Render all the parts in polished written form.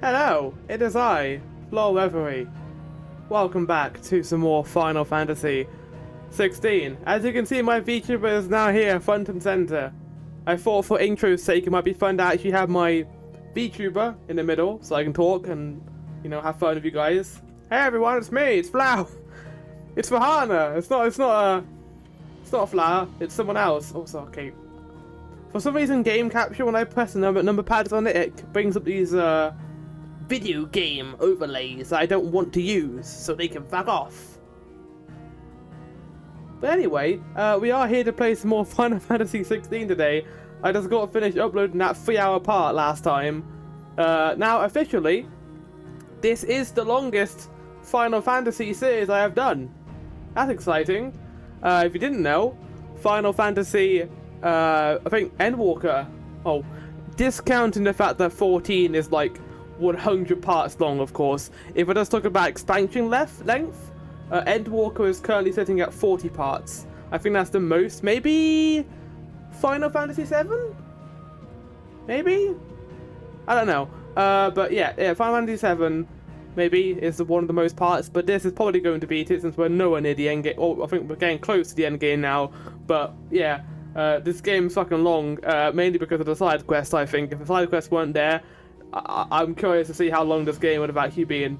Hello, it is I, Flo Reverie. Welcome back to some more Final Fantasy 16. As you can see, my VTuber is now here, front and center. I thought for intro's sake it might be fun to actually have my VTuber in the middle, so I can talk and, you know, have fun with you guys. Hey everyone, it's me, it's Flau. It's Vahana. It's not Flower, it's someone else. Also, okay. For some reason, game capture, when I press the number pads on it, it brings up these video game overlays that I don't want to use, so they can fuck off. But anyway, we are here to play some more Final Fantasy 16 today. I just got to finish uploading that 3-hour part last time. Now, officially, this is the longest Final Fantasy series I have done. That's exciting. If you didn't know, Final Fantasy, I think Endwalker, discounting the fact that 14 is like 100 parts long, of course. If we're just talking about expansion length, Endwalker is currently sitting at 40 parts. I think that's the most. Maybe Final Fantasy 7? Maybe? I don't know. But yeah, Final Fantasy 7 maybe is one of the most parts, but this is probably going to beat it since we're nowhere near the end game. Oh, I think we're getting close to the end game now. But yeah, this game's fucking long, mainly because of the side quests, I think. If the side quests weren't there, I'm curious to see how long this game would have actually been.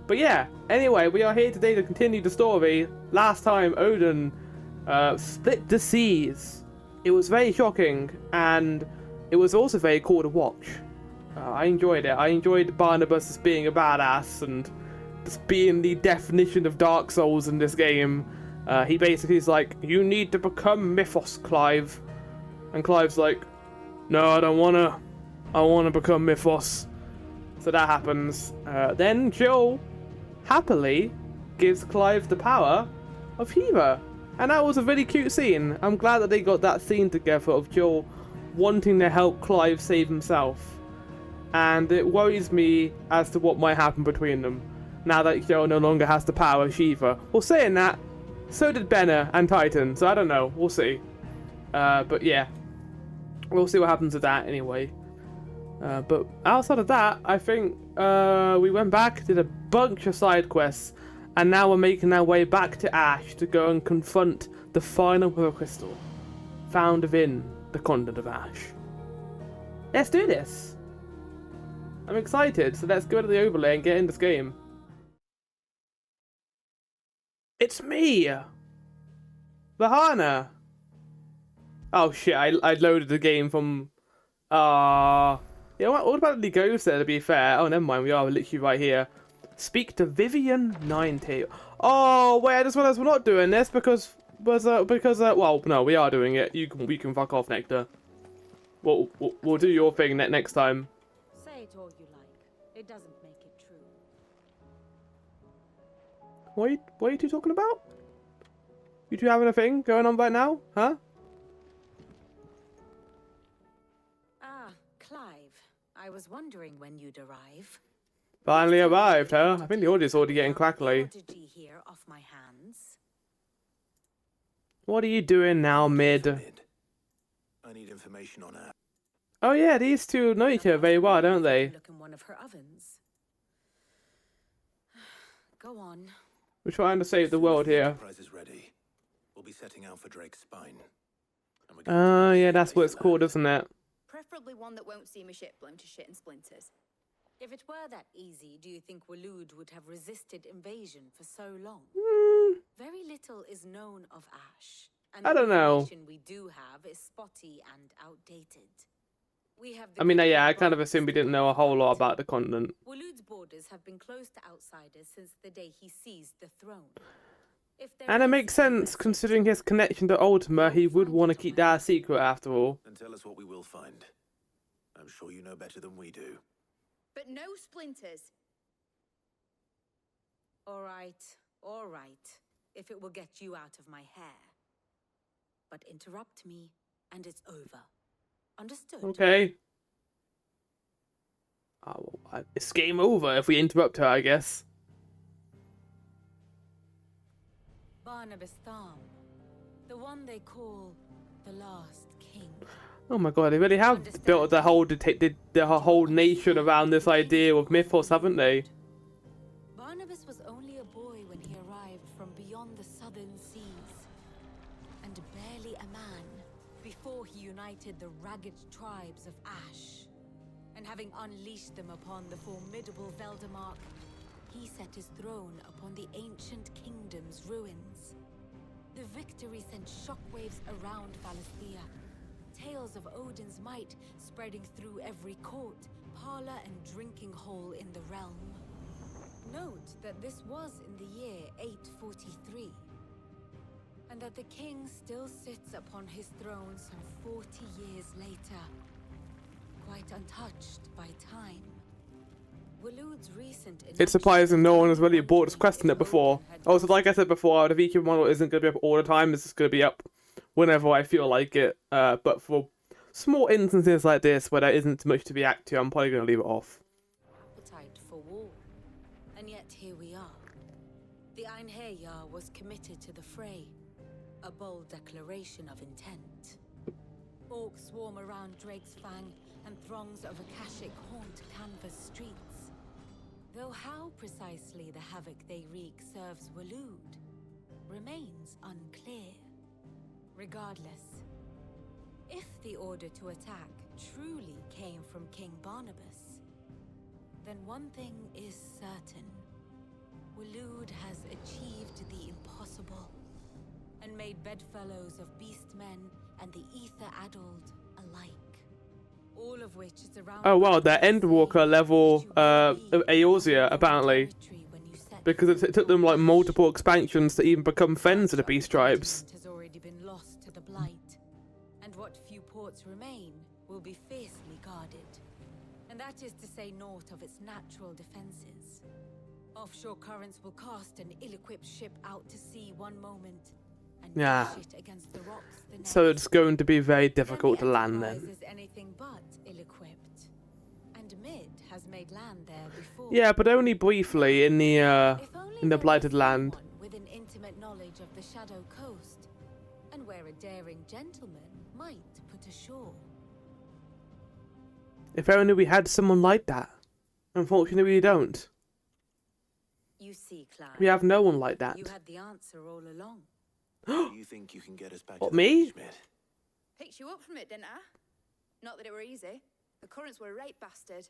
But yeah, anyway, we are here today to continue the story. Last time, Odin split the seas. It was very shocking, and it was also very cool to watch. I enjoyed it. I enjoyed Barnabas as being a badass and just being the definition of Dark Souls in this game. He basically is like, you need to become Mythos, Clive. And Clive's like, no, I don't wanna. I wanna become Mythos. So that happens. Then Jill happily gives Clive the power of Shiva. And that was a really cute scene. I'm glad that they got that scene together of Jill wanting to help Clive save himself. And it worries me as to what might happen between them now that Jill no longer has the power of Shiva. Well, saying that, so did Benna and Titan, so I don't know. We'll see. But yeah, we'll see what happens with that anyway. But outside of that, I think we went back, did a bunch of side quests, and now we're making our way back to Ash to go and confront the final River Crystal found within the continent of Ash. Let's do this. I'm excited, so let's go to the overlay and get in this game. It's me! Vahana! Oh shit, I loaded the game from... yeah, what about the ghost there, to be fair? Oh, never mind, we are literally right here. Speak to Vivian Ninetail. Oh, wait, I just realized we're not doing this because, well, no, we are doing it. We can fuck off, Nectar. We'll do your thing next time. Say it all you like. It doesn't make it true. What are you two talking about? You two having a thing going on right now? Huh? Ah, Clive. I was wondering when you'd arrive. Finally arrived, huh? I think the audio's already getting crackly. Prodigy here off my hands. What are you doing now, Mid? I need information on her. Oh yeah, these two know each other very well, don't they? Look in one of her ovens. Go on. We're trying to save the world here. Prize is ready. We'll be setting out for Drake's spine. Yeah, that's what it's called, isn't it? Preferably one that won't see my ship blown to shit and splinters. If it were that easy, do you think Waloed would have resisted invasion for so long? Very little is known of Ash. And I don't know. The information we do have is spotty and outdated. We have I mean, yeah, I kind of assumed we didn't know a whole lot about the continent. Waloed's borders have been closed to outsiders since the day he seized the throne. And it makes sense, considering his connection to Ultima, he would want to keep that a secret after all. Then tell us what we will find. I'm sure you know better than we do. But no splinters. All right. If it will get you out of my hair. But interrupt me, and it's over. Understood? Okay. Oh, well, it's game over if we interrupt her, I guess. Barnabas Thumb, the one they call the last king. Oh my god, they really have built the whole nation around this idea of mythos, haven't they? Barnabas was only a boy when he arrived from beyond the southern seas, and barely a man before he united the ragged tribes of Ash. And having unleashed them upon the formidable Veldemark, he set his throne upon the ancient kingdom's ruins. The victory sent shockwaves around Valisthea, tales of Odin's might spreading through every court, parlor, and drinking hole in the realm. Note that this was in the year 843, and that the king still sits upon his throne some 40 years later, quite untouched by time. Waloed's recent It's surprising no one has really brought this question up before. Also, like I said before, the VQ model isn't going to be up all the time. This is going to be up whenever I feel like it. But for small instances like this where there isn't much to react to, I'm probably going to leave it off. Appetite for war. And yet here we are. The Einherjar was committed to the fray, a bold declaration of intent. Orcs swarm around Drake's Fang, and throngs of Akashic haunt canvas streets. Though how precisely the havoc they wreak serves Waloed remains unclear. Regardless, if the order to attack truly came from King Barnabas, then one thing is certain. Waloed has achieved the impossible, and made bedfellows of beastmen and the ether-addled alike. All of which is around. Oh wow, they're Endwalker level Eorzea, apparently. Because it took them like multiple expansions to even become friends of the beast tribes. Has already been lost to the blight, and what few ports remain will be fiercely guarded. And that is to say naught of its natural defenses. Offshore currents will cast an ill-equipped ship out to sea one moment, and Yeah. dash it against the rocks the next. So it's going to be very difficult to Then the land Enterprise then. is anything but ill-equipped, and Mid has made land there before. Yeah, but only briefly in the If only in the there blighted was land. someone with an intimate knowledge of the Shadow Coast, and where a daring gentleman might put ashore. If only we had someone like that. Unfortunately, we don't. You see, Clyde. We have no one like that. You had the answer all along. Do you think you can get us back What, to the me? beach, Schmidt? Picked you up from it, didn't I? Not that it were easy. The currents were a right bastard.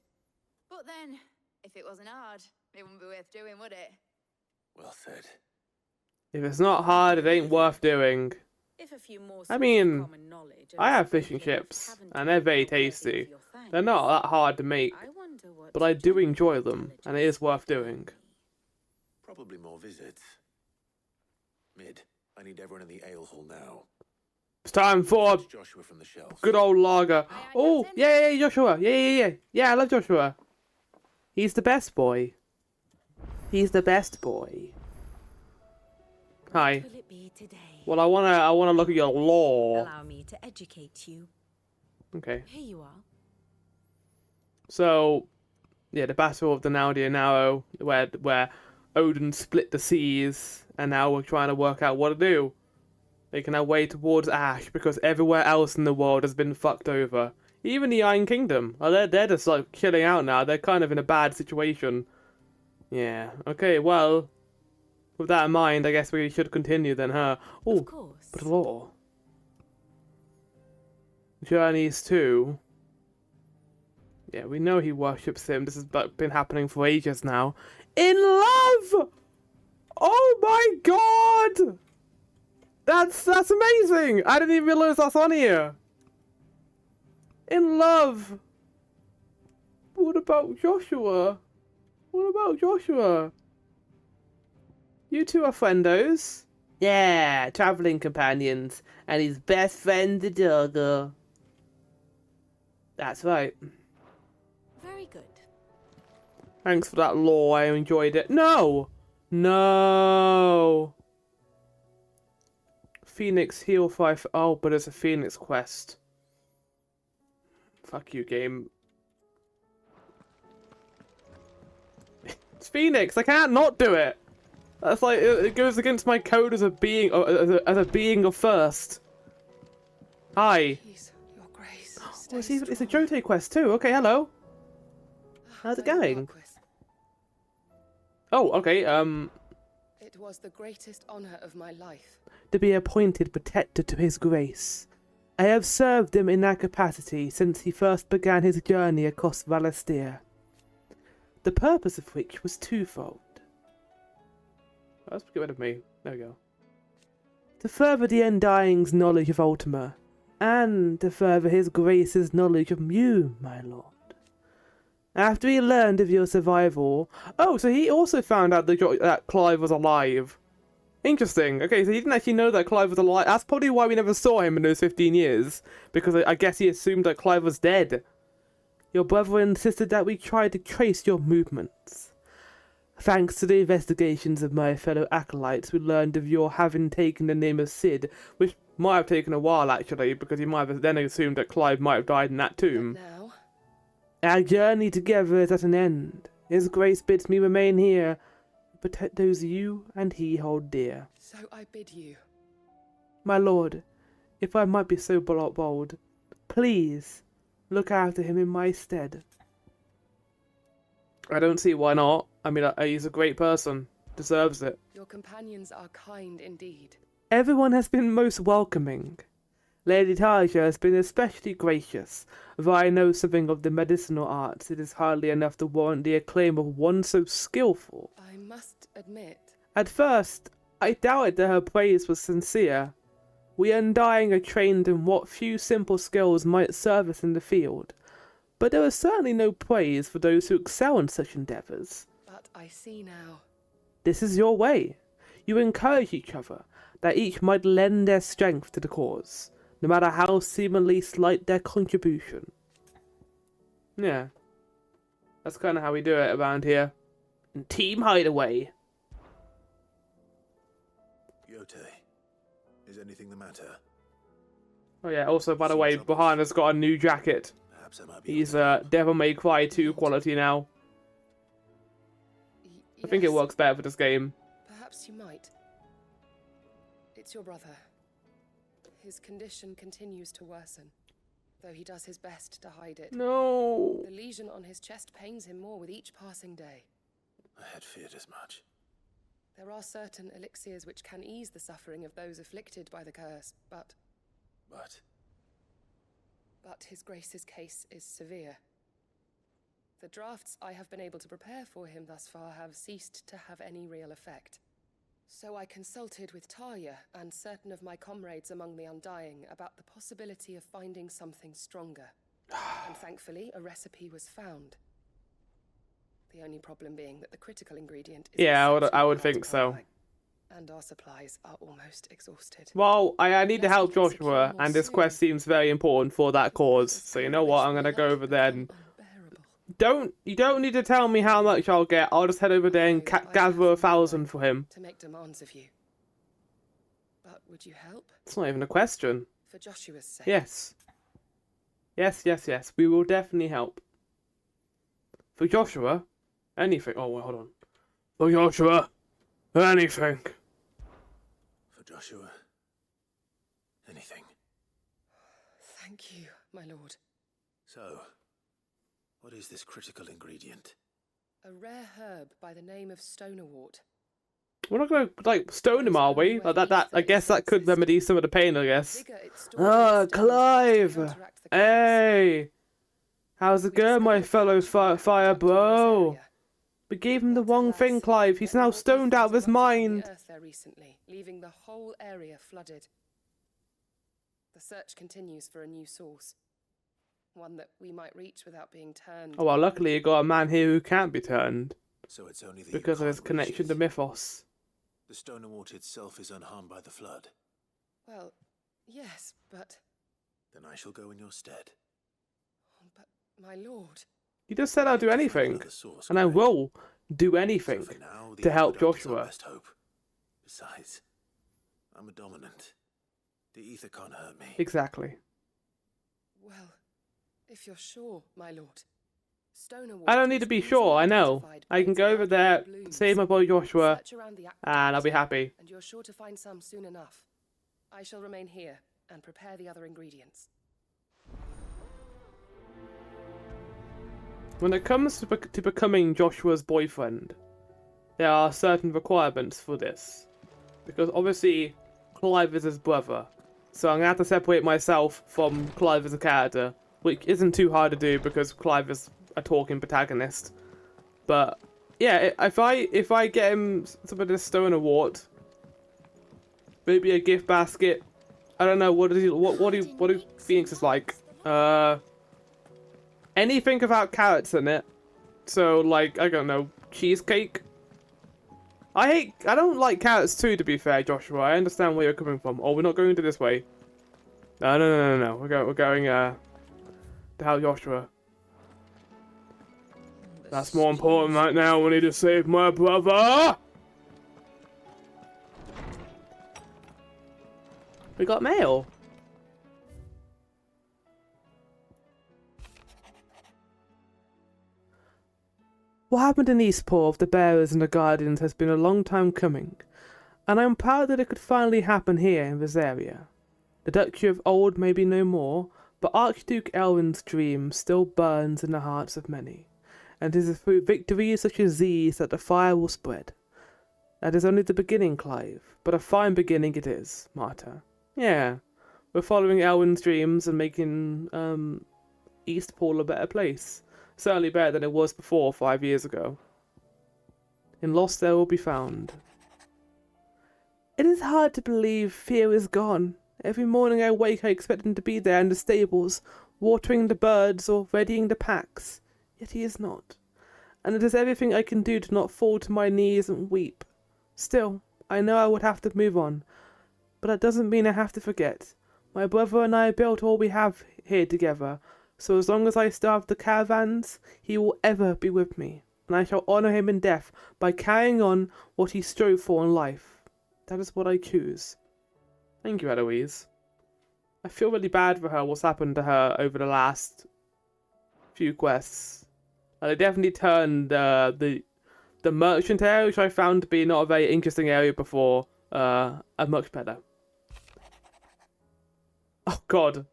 But then, if it wasn't hard, it wouldn't be worth doing, would it? Well said. If it's not hard, it ain't worth doing. If a few more I mean, common knowledge and I have some fishing influence chips, haven't and they're very been worthy of tasty. your thanks, They're not that hard to make, I wonder what but I do general enjoy them, and it is worth intelligence doing. Probably more visits. Mid, I need everyone in the ale hall now. It's time for Fetch Joshua from the shelf. good old lager. Aye, aye, Oh, Captain. yeah, Joshua. Yeah, I love Joshua. He's the best boy. He's the best boy. Hi. What will it be today? Well, I wanna look at your law. Allow me to educate you. Okay. Here you are. So, yeah, the Battle of the Naudi Nao, where Odin split the seas, and now we're trying to work out what to do. Making our way towards Ash, because everywhere else in the world has been fucked over. Even the Iron Kingdom. Oh, they're just like killing out now. They're kind of in a bad situation. Yeah. Okay, well, with that in mind, I guess we should continue then, huh? Oh, Of course. but law. Journeys to... Yeah, we know he worships him. This has been happening for ages now. In love! Oh my god! That's amazing! I didn't even realize that's on here. In love. What about Joshua? What about Joshua? You two are friendos. Yeah, traveling companions. And his best friend, the doggo. That's right. Very good. Thanks for that lore, I enjoyed it. No! No! Phoenix heal 5. Oh, but it's a Phoenix quest. Fuck you, game. It's Phoenix, I can't not do it! That's like, it goes against my code as a being, as a being of first. Hi. Please, your grace. Oh, it's a Jote quest too. Okay, hello. How's it going? Oh, okay. It was the greatest honor of my life. To be appointed protector to his grace. I have served him in that capacity since he first began his journey across Valisthea. The purpose of which was twofold. Let's get rid of me. There we go. To further the Undying's knowledge of Ultima, and to further his grace's knowledge of you, my lord. After he learned of your survival... Oh, so he also found out that Clive was alive. Interesting. Okay, so he didn't actually know that Clive was alive. That's probably why we never saw him in those 15 years. Because I guess he assumed that Clive was dead. Your brother insisted that we try to trace your movements. Thanks to the investigations of my fellow acolytes, we learned of your having taken the name of Sid, which might have taken a while actually, because he might have then assumed that Clive might have died in that tomb. Now, our journey together is at an end. His grace bids me remain here, protect those you and he hold dear. so I bid you. My lord, if I might be so bold, please look after him in my stead. I don't see why not. I mean, he's a great person. Deserves it. Your companions are kind indeed. Everyone has been most welcoming. Lady Taja has been especially gracious. Though I know something of the medicinal arts, it is hardly enough to warrant the acclaim of one so skillful. I must admit. At first, I doubted that her praise was sincere. We Undying are trained in what few simple skills might serve us in the field, but there is certainly no praise for those who excel in such endeavours. But I see now. This is your way. You encourage each other, that each might lend their strength to the cause, no matter how seemingly slight their contribution. Yeah. That's kind of how we do it around here. In Team Hideaway. Yote, is anything the matter? Oh yeah, also by the way, Bahana's got a new jacket. Perhaps I might be He's able to- Devil May Cry 2 quality now. I think it Yes, works better for this game. Perhaps you might. It's your brother. His condition continues to worsen, though he does his best to hide it. No. The lesion on his chest pains him more with each passing day. I had feared as much. There are certain elixirs which can ease the suffering of those afflicted by the curse, but his grace's case is severe. The drafts I have been able to prepare for him thus far have ceased to have any real effect. So I consulted with Tarja and certain of my comrades among the Undying about the possibility of finding something stronger. And thankfully, a recipe was found. The only problem being that the critical ingredient is Yeah, I would exceptionally think hard to so. come by, and our supplies are almost exhausted. Well, I need to Unless help we can secure Joshua, more and this soon, quest seems very important for that cause. the So you know what? I'm gonna go feverish over there and will unbearable. you don't need to tell me how much I'll get. I'll just head over there and gather 1,000 for him. To make demands of you. But would you help? It's not even a question. For Joshua's sake? Yes. Yes. We will definitely help. For Joshua, anything. Oh, wait, hold on. For Joshua, anything. For Joshua, anything. Thank you, my lord. So, what is this critical ingredient? A rare herb by the name of stonerwort. We're not gonna like stone him, are we? Like that. I guess that could remedy some of the pain. I guess. Vigor it stores Ah, in stones Clive. to counteract the curse. Hey, how's it We going, my discovered fellow French fire workers in this bro? area. We gave him the But wrong alas, thing, Clive. He's there now are stoned out of his effluents erupted from mind. the earth there recently, leaving the whole area flooded. The search continues for a new source. One that we might reach without being turned. Oh well, luckily you got a man here who can't be turned So it's only that because you of his can't reach connection to it. Mythos. The Stonerwort itself is unharmed by the flood. Well, yes, but Then I shall go in your stead. my lord. You just said I'll do Find anything, another source, and I Clive. will do So anything for now, the to help aqueduct is our Joshua. best hope. Besides, I'm a dominant. The ether can't hurt me. Exactly. Well, if you're sure, my lord. Stonerwort I don't need is to be easily sure. I know. identified I by can its go over blood there, blooms. save my boy Joshua, Search around the and I'll be aqueduct, happy. and you're sure to find some soon enough. I shall remain here and prepare the other ingredients. When it comes to becoming Joshua's boyfriend, there are certain requirements for this. Because obviously, Clive is his brother. So I'm going to have to separate myself from Clive as a character. Which isn't too hard to do because Clive is a talking protagonist. But, yeah, if I get him some of this stone award, maybe a gift basket. I don't know, what do Phoenix is like? Anything without carrots in it. So, like, I don't know, cheesecake? I don't like carrots too, to be fair, Joshua. I understand where you're coming from. Oh, we're not going to this way. No. We're going, to help Joshua. That's more important right now. We need to save my brother! We got mail. What happened in Eastport of the Bearers and the Guardians has been a long time coming, and I am proud that it could finally happen here in this area. The Duchy of Old may be no more, but Archduke Elwin's dream still burns in the hearts of many, and it is through victories such as these that the fire will spread. That is only the beginning, Clive, but a fine beginning it is, Marta. Yeah, we're following Elwin's dreams and making Eastport a better place. Certainly better than it was before 5 years ago. In Lost there will be found. It is hard to believe fear is gone. Every morning I wake I expect him to be there in the stables, watering the birds or readying the packs. Yet he is not. And it is everything I can do to not fall to my knees and weep. Still, I know I would have to move on. But that doesn't mean I have to forget. My brother and I built all we have here together, so as long as I still have the caravans, he will ever be with me, and I shall honour him in death by carrying on what he strove for in life. That is what I choose. Thank you, Eloise. I feel really bad for her, what's happened to her over the last few quests. They definitely turned the merchant area, which I found to be not a very interesting area before, a much better. Oh god.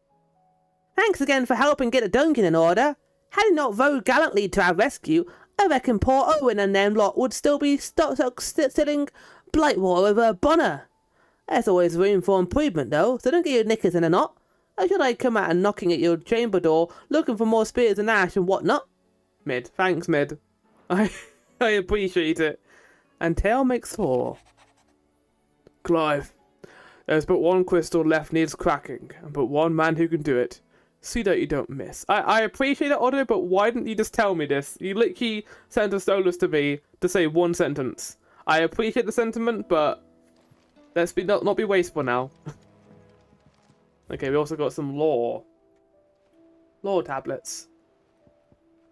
Thanks again for helping get the dungeon in order. Had he not rode gallantly to our rescue, I reckon poor Owen and them lot would still be stealing Blightwater over Bonner. There's always room for improvement though, so don't get your knickers in a knot. Or should I come out and knocking at your chamber door, looking for more spirits and ash and whatnot? Mid. Thanks, Mid. I appreciate it. And tale makes four. Clive, there's but one crystal left needs cracking, and but one man who can do it. See that you don't miss. I appreciate it, Otto, but why didn't you just tell me this? You literally sent a solus to me to say one sentence. I appreciate the sentiment, but let's not be wasteful now. Okay, we also got some lore tablets.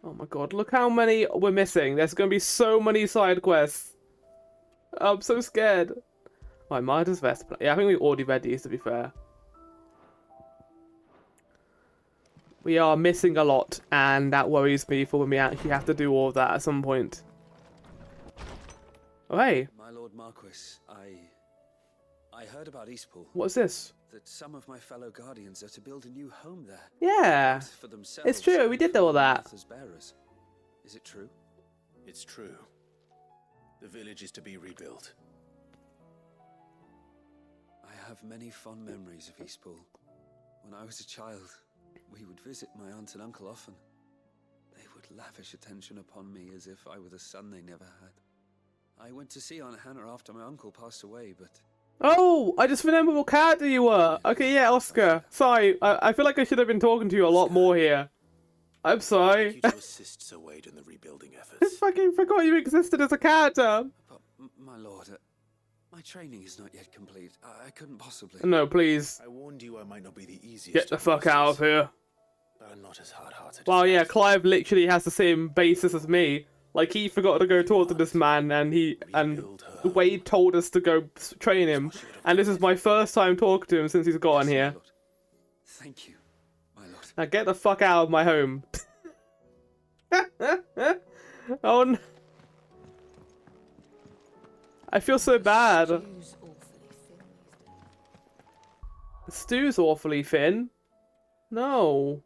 Oh my god, look how many we're missing. There's going to be so many side quests. I'm so scared. Right, Marta's Vest. Yeah, I think we already read these, to be fair. We are missing a lot, and that worries me for when we actually have to do all of that at some point. Oh, hey. My Lord Marquis, I heard about Eastpool. What's this? That some of my fellow guardians are to build a new home there. Yeah. For themselves. It's true, we did all that. As bearers. Is it true? It's true. The village is to be rebuilt. I have many fond memories of Eastpool. When I was a child, we would visit my aunt and uncle often. They would lavish attention upon me as if I were the son they never had. I went to see Aunt Hannah after my uncle passed away, but... Oh, I just remembered what character you were. Okay, yeah, Oscar. Sorry, I feel like I should have been talking to you a lot more here. I'm sorry. I'd like you to assist Sir Wade in the rebuilding I efforts. fucking forgot you existed as a character. But, my lord, my training is not yet complete. I couldn't possibly... No, please. I warned you I might not be the easiest. Get the fuck out of here. But I'm not as hard-hearted. Well, as yeah, that. Clive literally has the same basis as me. Like, he forgot to go talk to this man, and Wade told us to go train him. And this is my first time talking to him since he's gotten here. Lord. Thank you, my lord. Now get the fuck out of my home. Oh no. I feel so bad. Stew's awfully thin. No.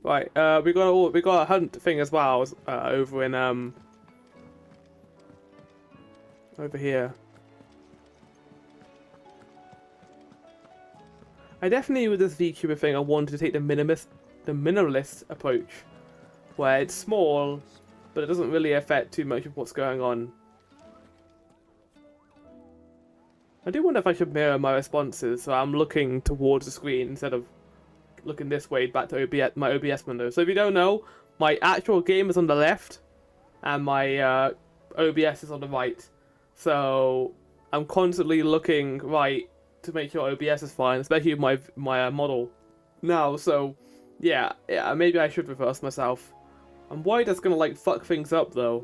Right, we got a hunt thing as well, over in over here. I definitely, with this VTuber thing, I wanted to take the minimalist approach, where it's small, but it doesn't really affect too much of what's going on. I do wonder if I should mirror my responses, so I'm looking towards the screen instead of looking this way back to my OBS window. So if you don't know, my actual game is on the left, and my OBS is on the right. So I'm constantly looking right to make sure OBS is fine, especially with my model now. So yeah, maybe I should reverse myself. I'm worried that's gonna like fuck things up though.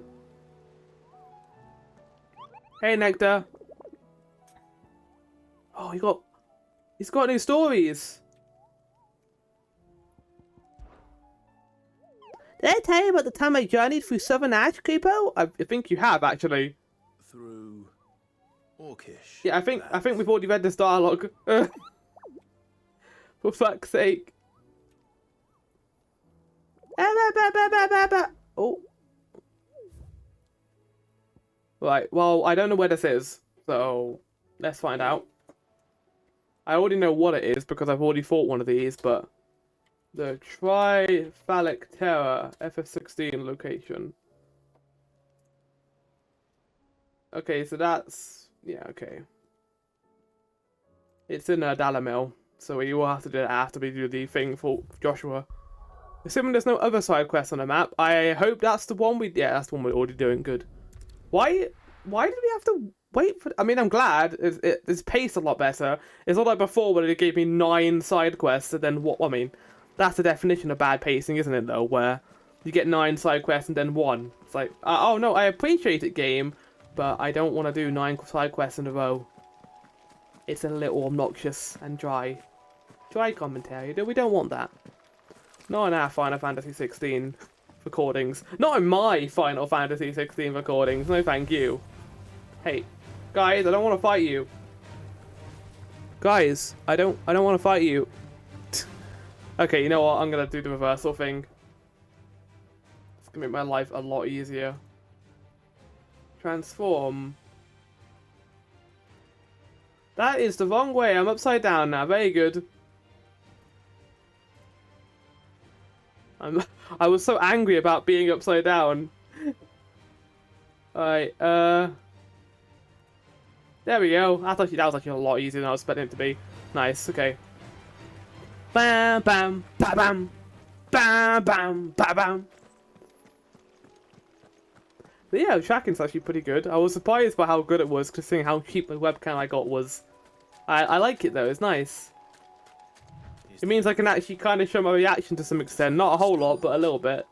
Hey Nectar. Oh, he's got new stories. Did I tell you about the time I journeyed through southern Ash, Creepo? I think you have actually. Through Orcish. Yeah, I think we've already read this dialogue. For fuck's sake. Oh. Right, well, I don't know where this is, so let's find out. I already know what it is because I've already fought one of these, but the Triphalic Terror FF16 location. Okay, so that's... yeah, okay. It's in Dalamil, so we will have to do that after we do the thing for Joshua. Assuming there's no other side quests on the map, I hope that's the one we... yeah, that's the one we're already doing. Good. Why did we have to wait for... I mean, I'm glad. It's paced a lot better. It's not like before where it gave me 9 side quests and then what... I mean, that's the definition of bad pacing, isn't it, though? Where you get 9 side quests and then 1. It's like, oh no, I appreciate it, game, but I don't want to do 9 side quests in a row. It's a little obnoxious and dry. Dry commentary. We don't want that. Not in our Final Fantasy 16 recordings. Not in my Final Fantasy 16 recordings. No thank you. Hey, guys, I don't want to fight you. Guys, I don't want to fight you. Okay, you know what? I'm gonna do the reversal thing. It's gonna make my life a lot easier. Transform. That is the wrong way. I'm upside down now. Very good. I was so angry about being upside down. Alright, there we go. That was actually a lot easier than I was expecting it to be. Nice, okay. Bam, bam, ba bam. Bam, bam, ba bam. But yeah, tracking's actually pretty good. I was surprised by how good it was, considering how cheap the webcam I got was. I like it though, it's nice. It means I can actually kind of show my reaction to some extent. Not a whole lot, but a little bit.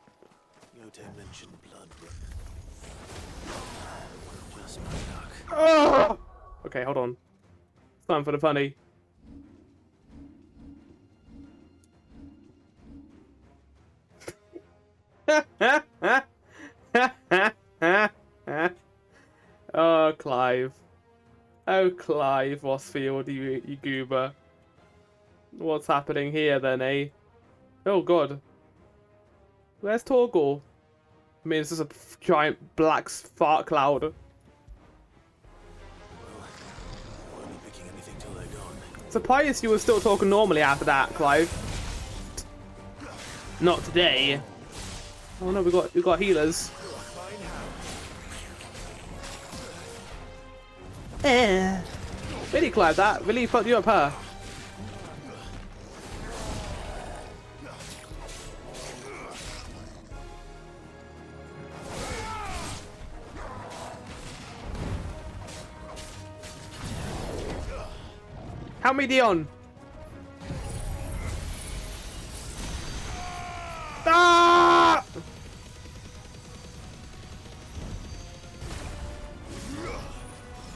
Oh! Okay, hold on. It's time for the funny. Oh, Clive. Oh, Clive Rossfield, you goober. What's happening here then, eh? Oh god. Where's Torgal? I mean, it's just a giant black fart cloud. Surprised you were still talking normally after that, Clive. Not today. Oh no, we got healers. Really, Clive, that really fucked you up, huh? Help me, Dion. Ah!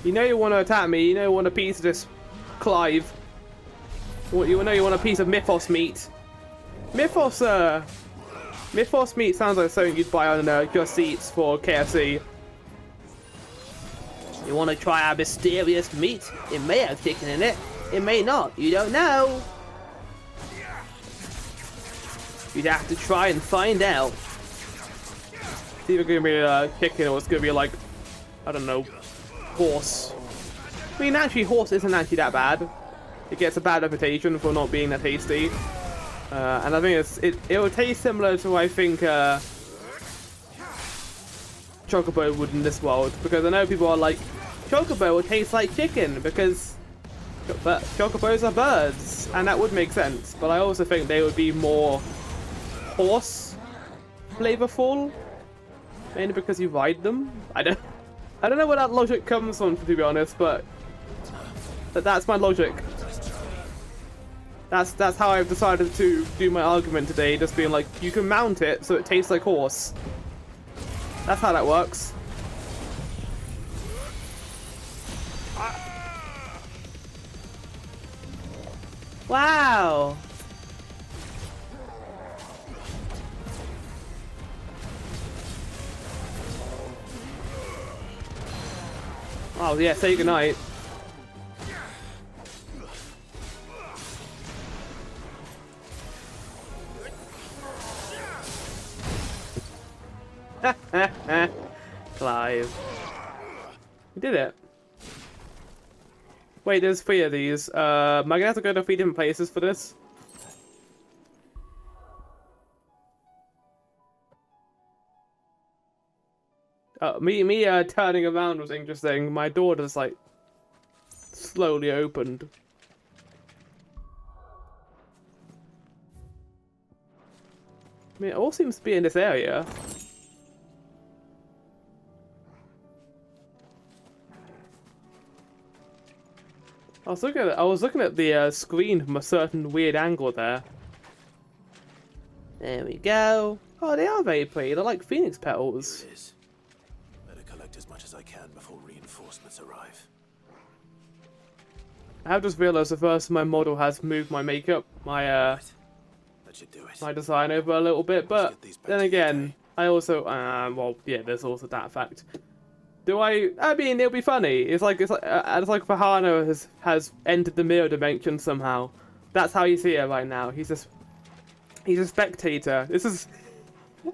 You know you want to attack me. You know you want a piece of this, Clive. You know you want a piece of Mythos meat. Mythos meat sounds like something you'd buy on Just Eats for KFC. You want to try our mysterious meat? It may have chicken in it. It may not. You don't know. You'd have to try and find out. It's either gonna be chicken or it's gonna be like, I don't know, horse. I mean, actually, horse isn't actually that bad. It gets a bad reputation for not being that tasty. And I think it will taste similar to, I think, Chocobo would in this world. Because I know people are like, Chocobo will taste like chicken because Chocobos are birds. And that would make sense. But I also think they would be more horse flavorful. Mainly because you ride them. I don't know where that logic comes from, to be honest, but that's my logic. That's how I've decided to do my argument today, just being like, you can mount it so it tastes like horse. That's how that works. Wow. Oh yeah, say goodnight. Clive. You did it. Wait, there's 3 of these. Am I gonna have to go to 3 different places for this? Me turning around was interesting. My door just like slowly opened. I mean, it all seems to be in this area. I was looking at the screen from a certain weird angle there. There we go. Oh, they are very pretty. They're like phoenix petals. Here it is. Better collect as much as I can before reinforcements arrive. I have just realised the first my model has moved my makeup, my That should do it. my design over a little bit, but get these back then to you again, today. I also well, yeah, there's also that fact. I mean, it'll be funny. It's like Vahana has entered the mirror dimension somehow. That's how he's here right now. He's a spectator. This is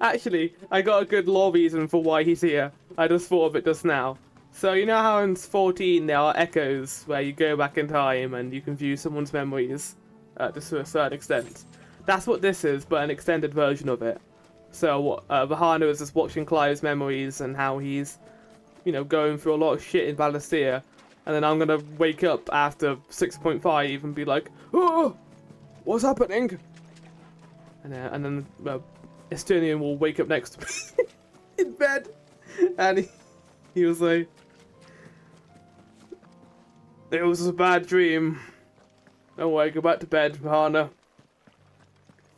actually, I got a good lore reason for why he's here. I just thought of it just now. So you know how in 14 there are echoes where you go back in time and you can view someone's memories, just to a certain extent. That's what this is, but an extended version of it. So Vahana is just watching Clive's memories and how he's, you know, going through a lot of shit in Valisthea, and then I'm gonna wake up after 6.5 and be like, oh, what's happening? And then Estonian will wake up next to me in bed, and he was like, it was a bad dream. Don't worry, go back to bed, Vahana.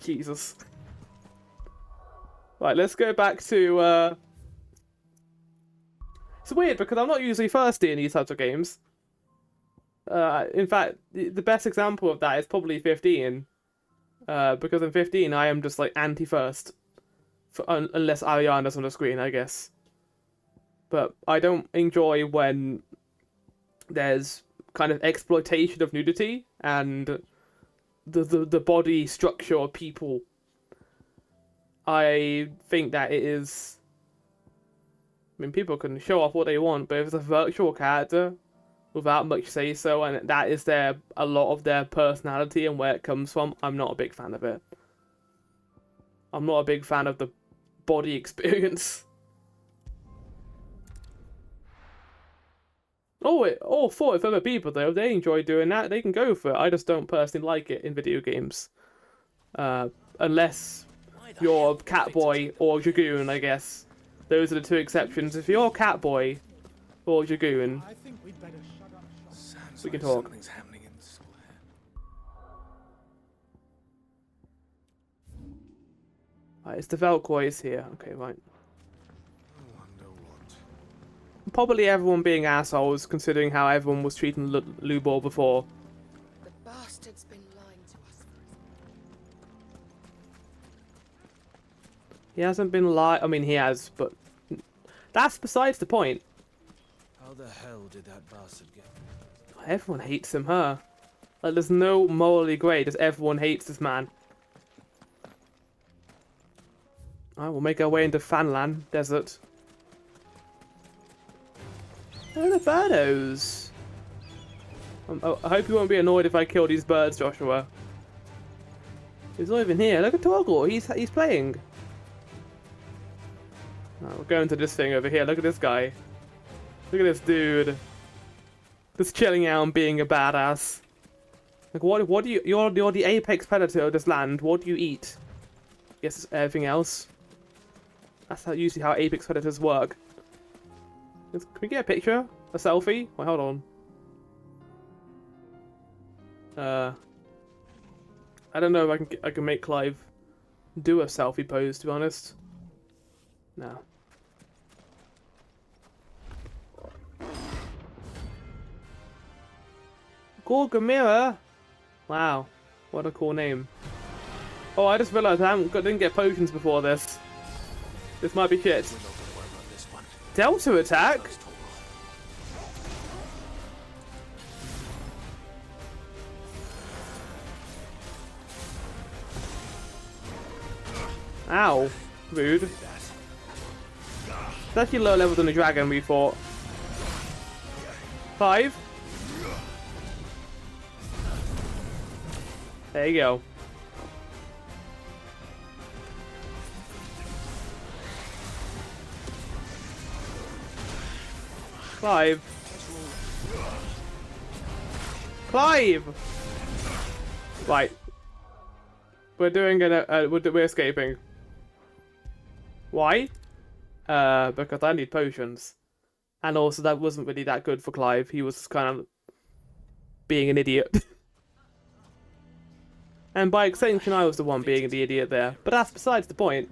Jesus. Right, let's go back to it's weird because I'm not usually thirsty in these types of games. In fact, the best example of that is probably 15. Because in 15 I am just like anti-thirst. Unless Ariana's on the screen, I guess. But I don't enjoy when there's kind of exploitation of nudity and the body structure of people. I think that it is... I mean, people can show off what they want, but if it's a virtual character without much say-so, and that is a lot of their personality and where it comes from, I'm not a big fan of it. I'm not a big fan of the body experience. For other people, though, they enjoy doing that, they can go for it. I just don't personally like it in video games. Unless you're Catboy or Dragoon, I guess. Those are the 2 exceptions. If you're Catboy or Dragoon, I think we'd better shut up shop. Sounds we can like talk. something's happening in the square. Right, it's the Velcroys here. Okay, right. I wonder what. Probably everyone being assholes, considering how everyone was treating Lubor before. The bastard's been lying to us. He hasn't been I mean, he has, but that's besides the point. How the hell did that bastard get? Everyone hates him, huh? Like, there's no morally grey, just everyone hates this man. Alright, we'll make our way into Fanland Desert. Oh, the birdos. I hope you won't be annoyed if I kill these birds, Joshua. He's not even here. Look at Torgor. He's playing. Right, we're going to this thing over here. Look at this guy. Look at this dude. Just chilling out and being a badass. Like, what do you... You're the apex predator of this land. What do you eat? Guess it's everything else. That's usually how apex predators work. Can we get a picture? A selfie? Wait, hold on. I don't know if I can make Clive do a selfie pose, to be honest. No. Gorgamira? Wow, what a cool name. Oh, I just realised I didn't get potions before this. This might be shit. Delta attack? Ow. Rude. It's actually lower level than the dragon we fought. 5. There you go. Clive. Clive! Right. We're doing we're escaping. Why? Because I need potions. And also that wasn't really that good for Clive. He was kind of being an idiot. And by extension I was the one being the idiot there. But that's besides the point.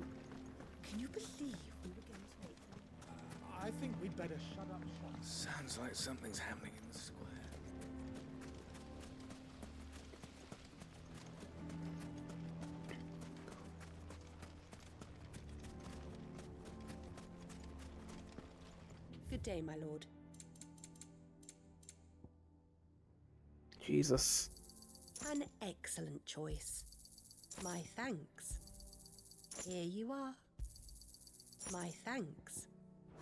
Can you believe we were going to make... I think we'd better shut up shop. Sounds like something's happening in the square. Good day, my lord. Jesus. An excellent choice. My thanks. Here you are. My thanks.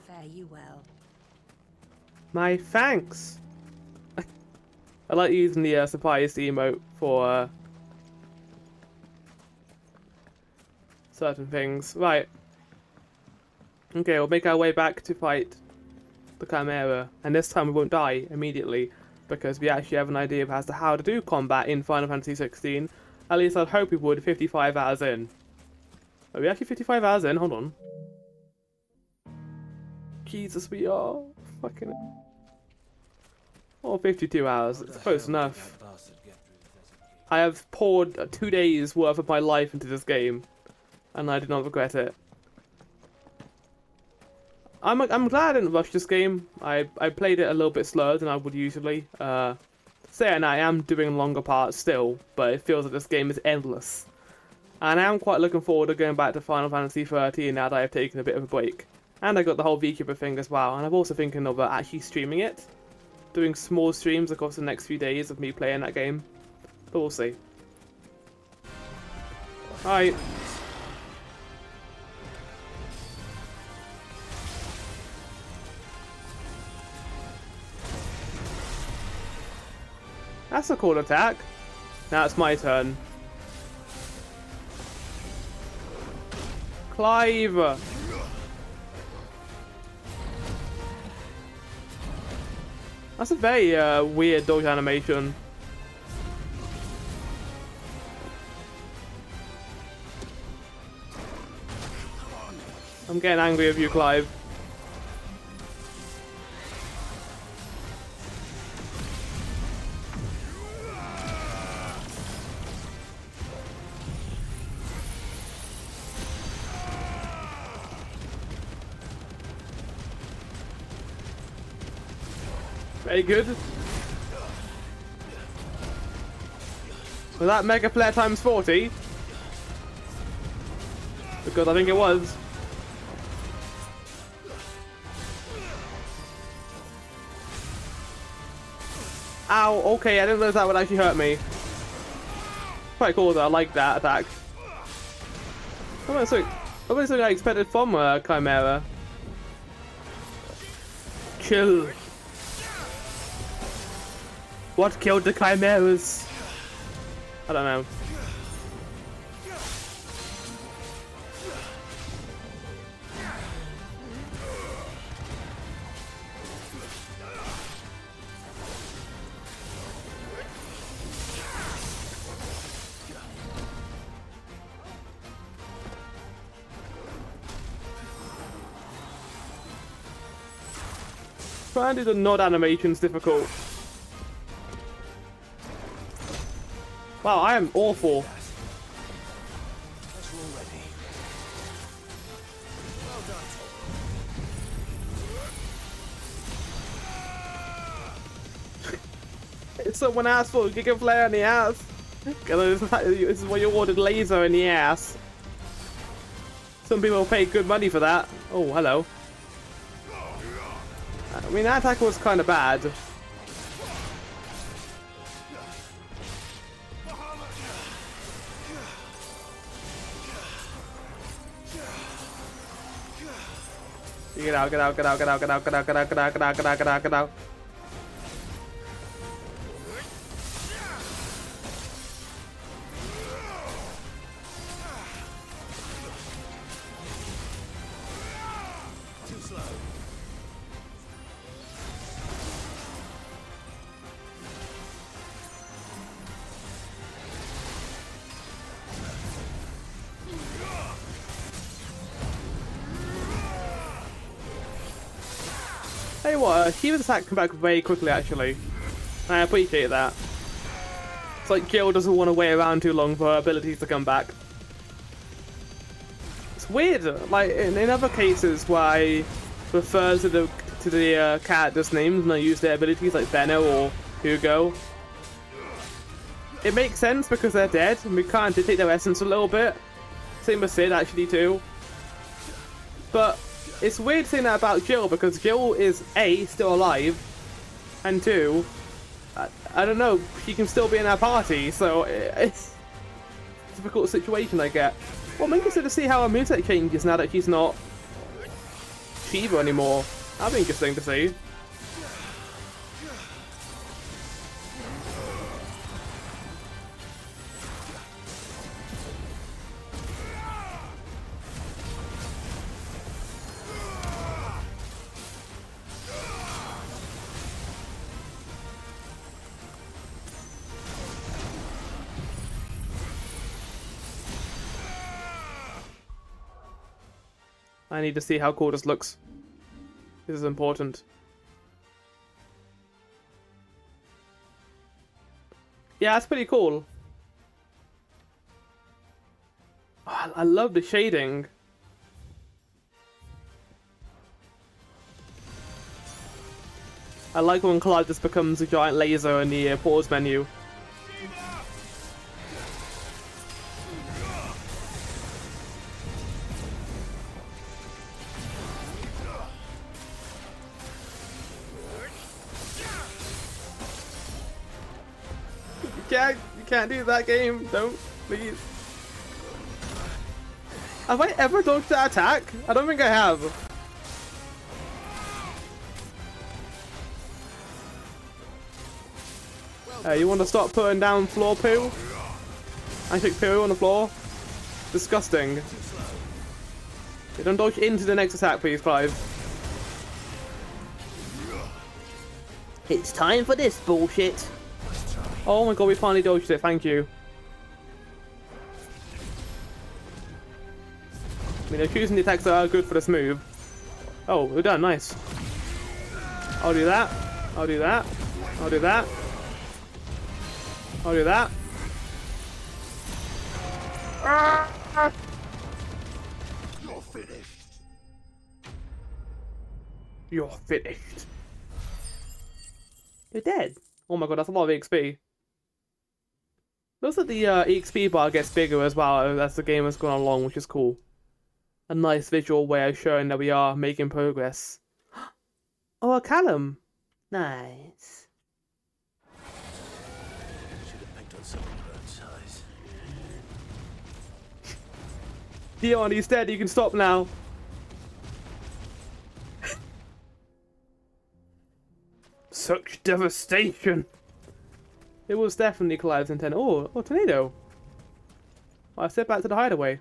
Fare you well. My thanks. I like using the surprise emote for certain things. Right. Okay, we'll make our way back to fight the Chimera, and this time we won't die immediately because we actually have an idea as to how to do combat in Final Fantasy XVI. At least I'd hope we would 55 hours in. Are we actually 55 hours in? Hold on. Jesus, we are. Fucking... Oh, 52 hours. It's close enough. I have poured 2 days worth of my life into this game, and I do not regret it. I'm glad I didn't rush this game. I played it a little bit slower than I would usually. Saying I am doing longer parts still, but it feels like this game is endless. And I am quite looking forward to going back to Final Fantasy 13 now that I've taken a bit of a break. And I got the whole VTuber thing as well, and I'm also thinking of actually streaming it. Doing small streams across the next few days of me playing that game. But we'll see. Alright. That's a cool attack. Now it's my turn. Clive! That's a very weird dodge animation. I'm getting angry with you, Clive. Very good. Was that Mega Flare times 40? Because I think it was. Ow, okay, I didn't realize that would actually hurt me. Quite cool though, I like that attack. Come on, sweet. Probably something I expected from Chimera. Chill. What killed the Chimeras? I don't know. Trying to do the nod animations difficult. Wow, I am awful. It's someone asked for a Giga Flare in the ass. This is what you ordered, laser in the ass. Some people pay good money for that. Oh, hello. I mean, that attack was kind of bad. Get out, get out, get out, get out, get out, get out, get out, get out, get out, get out, get out, get out. Hey, what? Shiva's attack come back very quickly, actually. I appreciate that. It's like Jill doesn't want to wait around too long for her abilities to come back. It's weird, like in other cases where I refer to the characters' names and I use their abilities, like Benno or Hugo. It makes sense because they're dead and we can't dictate their essence a little bit. Same with Sid, actually, too. But it's weird saying that about Jill because Jill is A, still alive, and 2, I don't know, she can still be in our party, so it's a difficult situation I get. Well, I'm interested to see how her moveset changes now that she's not Shiva anymore. That'd be interesting to see. I need to see how cool this looks. This is important. Yeah, that's pretty cool. Oh, I love the shading. I like when Clyde just becomes a giant laser in the pause menu. You can't do that, game. Don't, please. Have I ever dodged that attack? I don't think I have. You want to stop putting down floor poo? I think poo on the floor. Disgusting. You don't dodge into the next attack, please, Clive. It's time for this bullshit. Oh my god, we finally dodged it, thank you. I mean, they're choosing the attacks that are good for this move. Oh, we're done, nice. I'll do that. I'll do that. I'll do that. I'll do that. You're finished. You're finished. You're dead. Oh my god, that's a lot of EXP. Looks like the EXP bar gets bigger as well as the game has gone along, which is cool. A nice visual way of showing that we are making progress. Oh, a Callum. Nice. Should have picked on someone her own size. Dion, he's dead. You can stop now. Such devastation. It was definitely Clive's intent. Oh, tornado. I step back to the hideaway.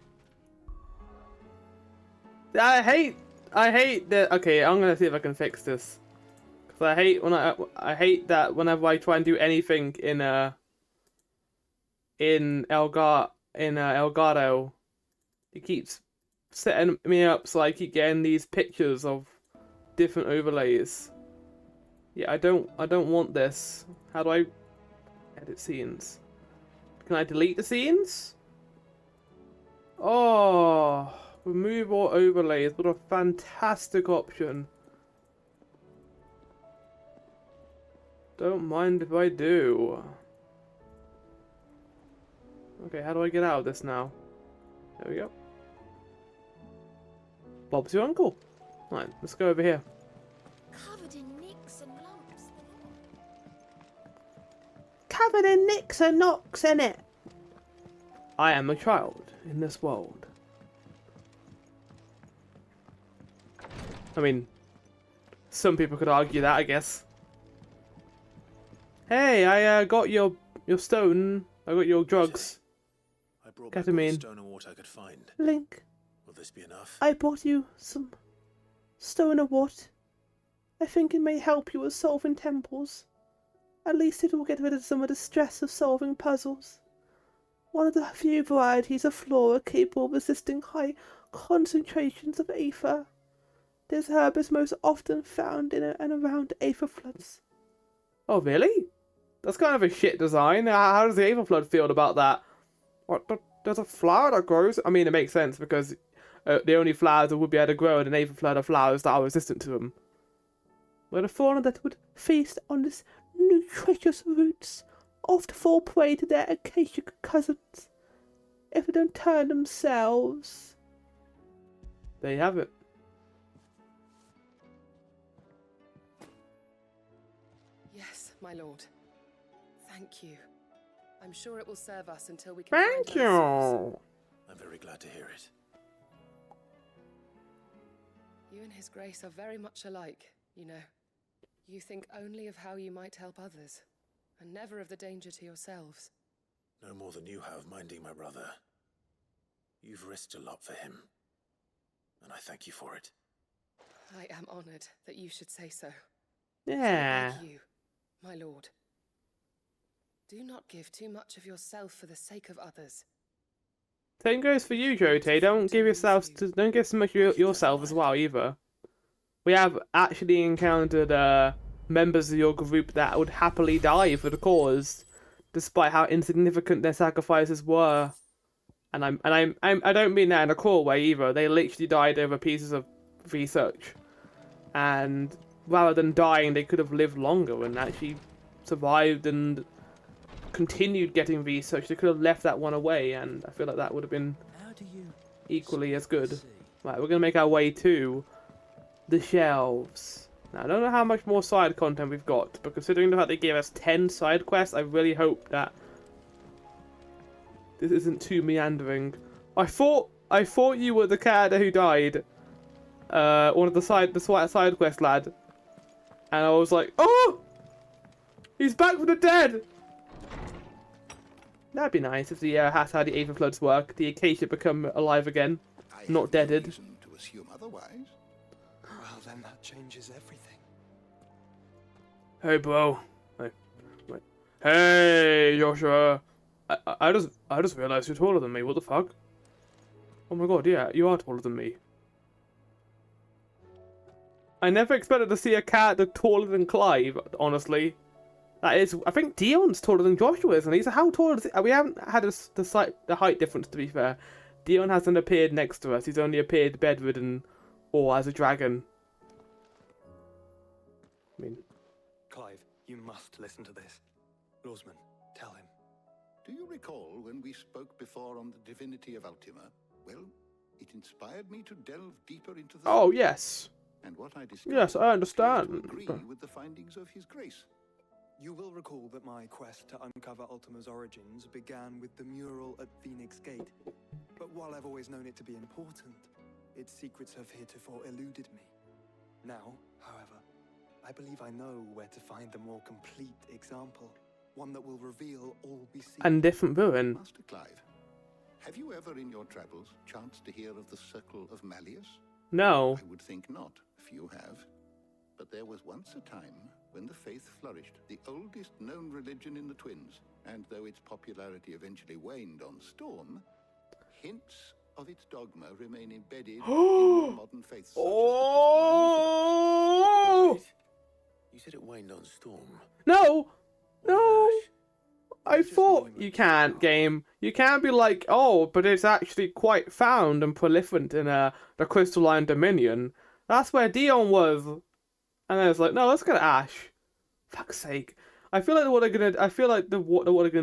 I hate that. Okay, I'm gonna see if I can fix this. Cause I hate that whenever I try and do anything in Elgato, it keeps setting me up so I keep getting these pictures of different overlays. Yeah, I don't want this. How do I edit scenes? Can I delete the scenes? Oh, remove all overlays. What a fantastic option. Don't mind if I do. Okay, how do I get out of this now? There we go. Bob's your uncle. Right, let's go over here. Covered in nicks and lumps. Covered in nicks and knocks, innit? I am a child in this world. I mean, some people could argue that, I guess. Hey, I got your stone. I got your drugs. I brought back all Ketamine. the stone and water I could find. Link, Will this be enough? I brought you some stone of what? I think it may help you with solving temples. At least it will get rid of some of the stress of solving puzzles. One of the few varieties of flora capable of resisting high concentrations of aether. This herb is most often found in and around aether floods. Oh, really? That's kind of a shit design. How does the Aether Flood feel about that? What? There's a flower that grows? I mean, it makes sense because the only flowers that would be able to grow in an Aether Flood are flowers that are resistant to them. But a fauna that would feast on this nutritious roots often fall prey to their acacia cousins if they don't turn themselves. There you have it. Yes, my lord. Thank you. I'm sure it will serve us until we can Thank find that source. you. I'm very glad to hear it. You and His Grace are very much alike, you know. You think only of how you might help others, and never of the danger to yourselves. No more than you have minding my brother. You've risked a lot for him, and I thank you for it. I am honored that you should say so. Yeah. Thank you, my lord. Do not give too much of yourself for the sake of others. Same goes for you, Jote. Don't give so much of yourself as well either. We have actually encountered members of your group that would happily die for the cause, despite how insignificant their sacrifices were. And I don't mean that in a cruel way either. They literally died over pieces of research, and rather than dying, they could have lived longer and actually survived and continued getting research. They could have left that one away, and I feel like that would have been equally as good. Right, we're gonna make our way to the shelves. Now, I don't know how much more side content we've got, but considering the fact they gave us 10 side quests, I really hope that this isn't too meandering. I thought you were the character who died. One of the side quest lad. And I was like, oh! He's back from the dead! That'd be nice if that's how the Aether Floods work. The Acacia become alive again, not deaded. To assume otherwise. Well, then that changes everything. Hey, bro. Hey, Joshua. I just realized you're taller than me. What the fuck? Oh my god, yeah, you are taller than me. I never expected to see a character taller than Clive, honestly. That is, I think Dion's taller than Joshua, isn't he? So how tall is he? We haven't had the height difference, to be fair. Dion hasn't appeared next to us. He's only appeared bedridden or as a dragon. I mean... Clive, you must listen to this. Lawsman, tell him. Do you recall when we spoke before on the divinity of Ultima? Well, it inspired me to delve deeper into the... Oh, yes. And what I discovered... Yes, I understand. ...to agree with the findings of His Grace. You will recall that my quest to uncover Ultima's origins began with the mural at Phoenix Gate. But while I've always known it to be important, its secrets have heretofore eluded me. Now, however, I believe I know where to find the more complete example. One that will reveal all we see. And different ruin. Master Clive, have you ever in your travels chanced to hear of the Circle of Malleus? No. I would think not, few have. But there was once a time when the faith flourished, the oldest known religion in the Twins. And though its popularity eventually waned on Storm, hints of its dogma remain embedded in more modern faiths. Oh! Wait, you said it waned on Storm. No! No! Ash. I thought you can't, game. You can't be like, oh, but it's actually quite found and proliferant in the Crystalline Dominion. That's where Dion was. And then it's like, no, let's go to Ash. Fuck's sake. I feel like what they're gonna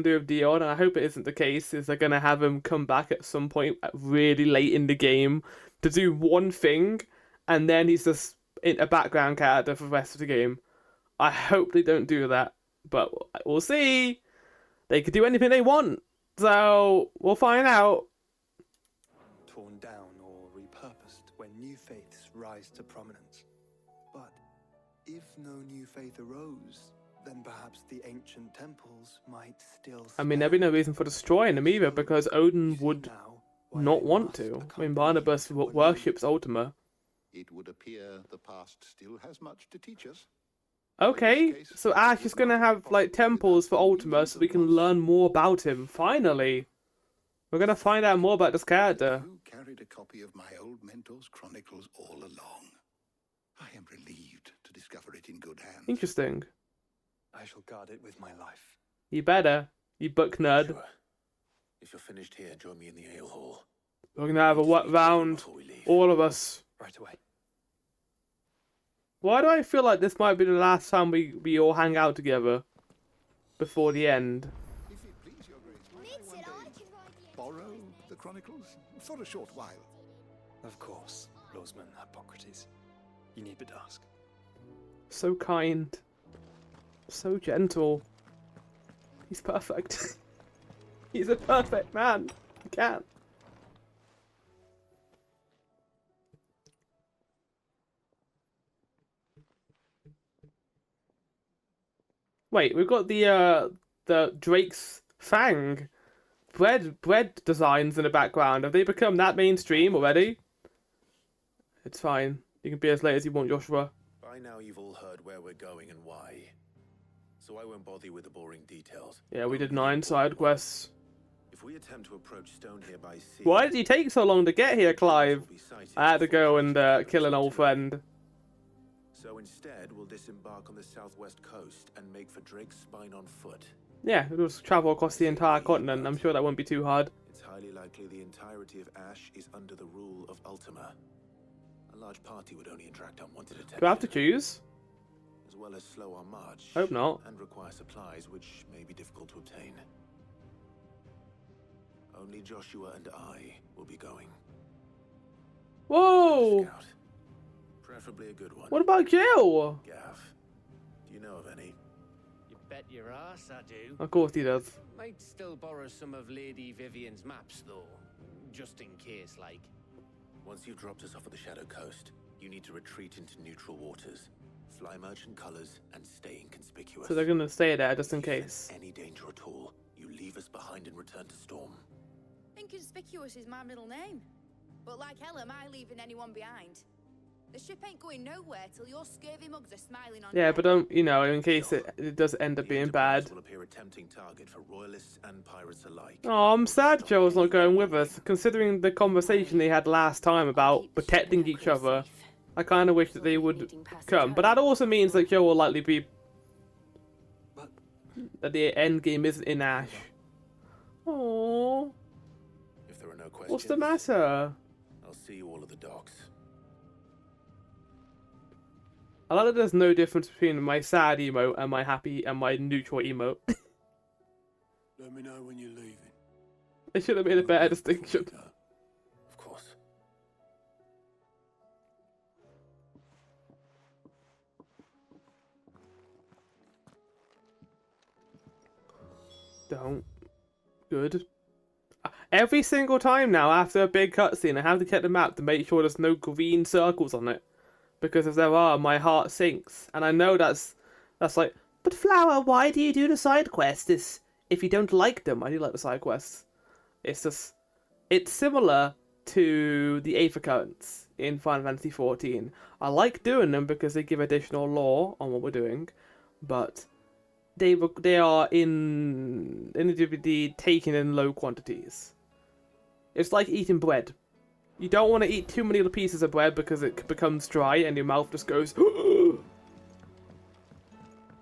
do with Dion, and I hope it isn't the case, is they're gonna have him come back at some point really late in the game to do one thing, and then he's just a background character for the rest of the game. I hope they don't do that, but we'll see. They could do anything they want, so we'll find out. Torn down or repurposed when new faiths rise to prominence. But if no new faith arose, then perhaps the ancient temples might still. I mean, there'd be no reason for destroying them either, because Odin would not want to. I mean, Barnabas worships Ultima. It would appear the past still has much to teach us. Okay, so Ash is gonna have, like, temples for Ultima so we can learn more about him, finally. We're gonna find out more about this character. Who carried a copy of my old mentor's chronicles all along? I am relieved to discover it in good hands. Interesting. I shall guard it with my life. You better, you book nerd. Sure. If you're finished here, join me in the ale hall. We're gonna have a what round, all of us. Right away. Why do I feel like this might be the last time we all hang out together before the end? If it please your grace, may I one day borrow the chronicles for a short while? Of course, Lawsman Hippocrates. You need but ask. So kind. So gentle. He's perfect. He's a perfect man. I can't. Wait, we've got the Drake's Fang bread designs in the background. Have they become that mainstream already? It's fine. You can be as late as you want, Joshua. By now you've all heard where we're going and why. So I won't bother you with the boring details. Yeah, we did 9 side quests. If we attempt to approach Stone here by sea... Why did he take so long to get here, Clive? I had to go and kill an old friend. So instead, we'll disembark on the southwest coast and make for Drake's Spine on foot. Yeah, we'll just travel across the entire continent. I'm sure that won't be too hard. It's highly likely the entirety of Ash is under the rule of Ultima. A large party would only attract unwanted attention. Do I have to choose? As well as slow our march. Hope not. And require supplies which may be difficult to obtain. Only Joshua and I will be going. Whoa! Scout. Preferably a good one. What about Jill? Gav, do you know of any? You bet your ass I do. Of course he does. Might still borrow some of Lady Vivian's maps, though. Just in case, like. Once you've dropped us off at the Shadow Coast, you need to retreat into neutral waters, fly merchant colors, and stay inconspicuous. So they're gonna stay there just in case. Any danger at all, you leave us behind and return to Storm. Inconspicuous is my middle name. But like hell am I leaving anyone behind? The ship ain't going nowhere till your scurvy mugs are smiling on Yeah, deck. but don't, you know, in case it does end up being bad. Will appear a tempting target for royalists and pirates alike. Oh, I'm sad Joel's not going with us, considering the conversation they had last time about protecting each other. I kind of wish that they would come, but that also means that Joel will likely be... that the end game isn't in Ash. Oh. If there are no questions, What's the matter? I'll see you all at the docks. I like that there's no difference between my sad emote and my happy and my neutral emote. Let me know when you're leaving. They should have made a better distinction. Of course. Don't. Good. Every single time now, after a big cutscene, I have to check the map to make sure there's no green circles on it. Because if there are, my heart sinks. And I know that's like, But Flower, why do you do the side quests? If you don't like them, I do like the side quests. It's just, it's similar to the Aether Currents in Final Fantasy XIV. I like doing them because they give additional lore on what we're doing, but they are in the DVD taken in low quantities. It's like eating bread. You don't want to eat too many little pieces of bread because it becomes dry and your mouth just goes.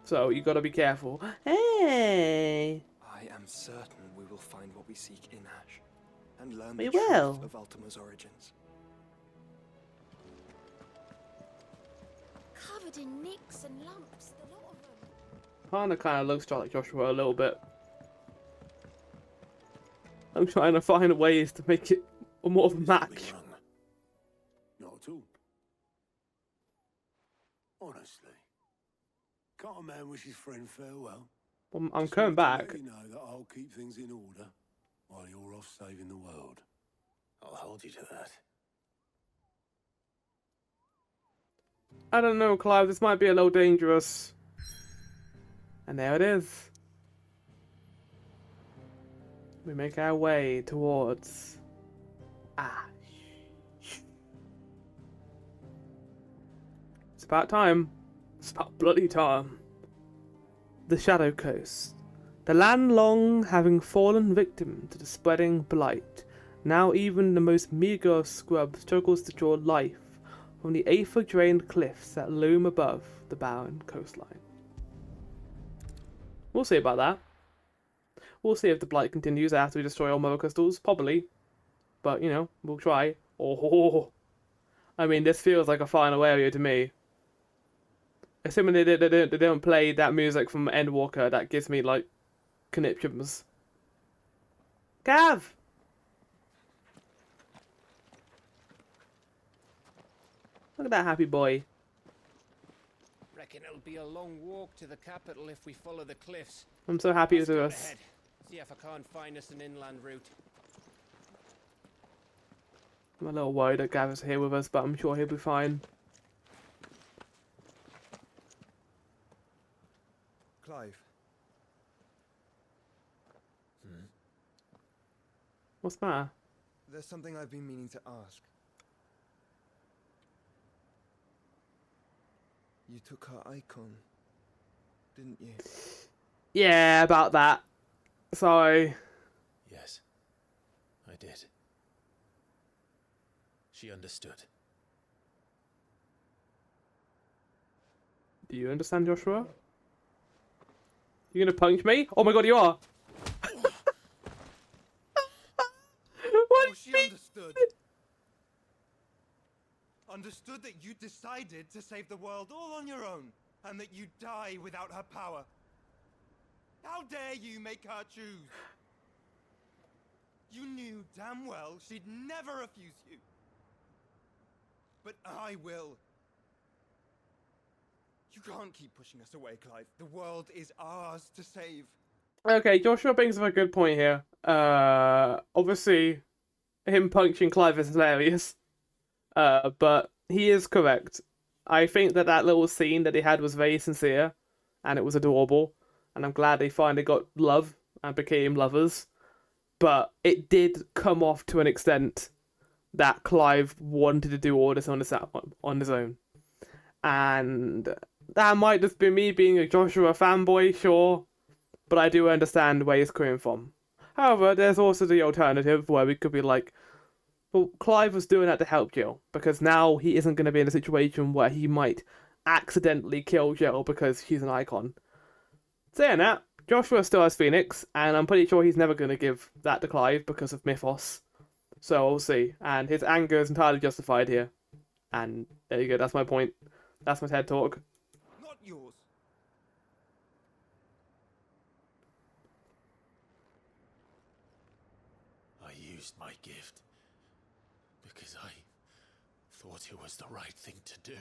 So you gotta be careful. Hey! I am certain we will find what we seek in Ash, and learn We the will. truth of Ultima's origins. Covered in nicks and lumps, the lot of them. Hana kind of looks like Joshua a little bit. I'm trying to find ways to make it more of a match. Not at all. Honestly. Can't a man wish his friend farewell? I'm coming back. You know that I'll keep things in order while you're off saving the world. I'll hold you to that. I don't know, Clive. This might be a little dangerous. And there it is. We make our way towards Ash. It's about time. It's about bloody time. The Shadow Coast. The land long having fallen victim to the spreading blight. Now even the most meagre of scrub struggles to draw life from the aether-drained cliffs that loom above the barren coastline. We'll see about that. We'll see if the blight continues after we destroy all mother crystals. Probably. But, you know, we'll try. Oh, I mean, this feels like a final area to me. Assuming they don't play that music from Endwalker, that gives me, like, conniptions. Gav! Look at that happy boy. Reckon it'll be a long walk to the capital if we follow the cliffs. I'm so happy Let's with go us. ahead. See if I can't find us an inland route. I'm a little worried that Gav is here with us, but I'm sure he'll be fine. Clive. What's the matter? There's something I've been meaning to ask. You took her icon, didn't you? Yeah, about that. Sorry. Yes, I did. She understood. Do you understand, Joshua? You gonna punch me? Oh my god, you are! What? Oh, she understood. Understood that you decided to save the world all on your own, and that you'd die without her power. How dare you make her choose? You knew damn well she'd never refuse you. But I will. You can't keep pushing us away, Clive. The world is ours to save. Okay, Joshua brings up a good point here. Obviously, him punching Clive is hilarious. But he is correct. I think that little scene that they had was very sincere, and it was adorable, and I'm glad they finally got love and became lovers. But it did come off to an extent that Clive wanted to do all this on his own. And that might just be me being a Joshua fanboy, sure, but I do understand where he's coming from. However, there's also the alternative where we could be like, well, Clive was doing that to help Jill, because now he isn't going to be in a situation where he might accidentally kill Jill because she's an icon. Saying that, Joshua still has Phoenix, and I'm pretty sure he's never going to give that to Clive because of Mythos. So we'll see. And his anger is entirely justified here. And there you go, that's my point. That's my TED talk. Not yours. I used my gift because I thought it was the right thing to do.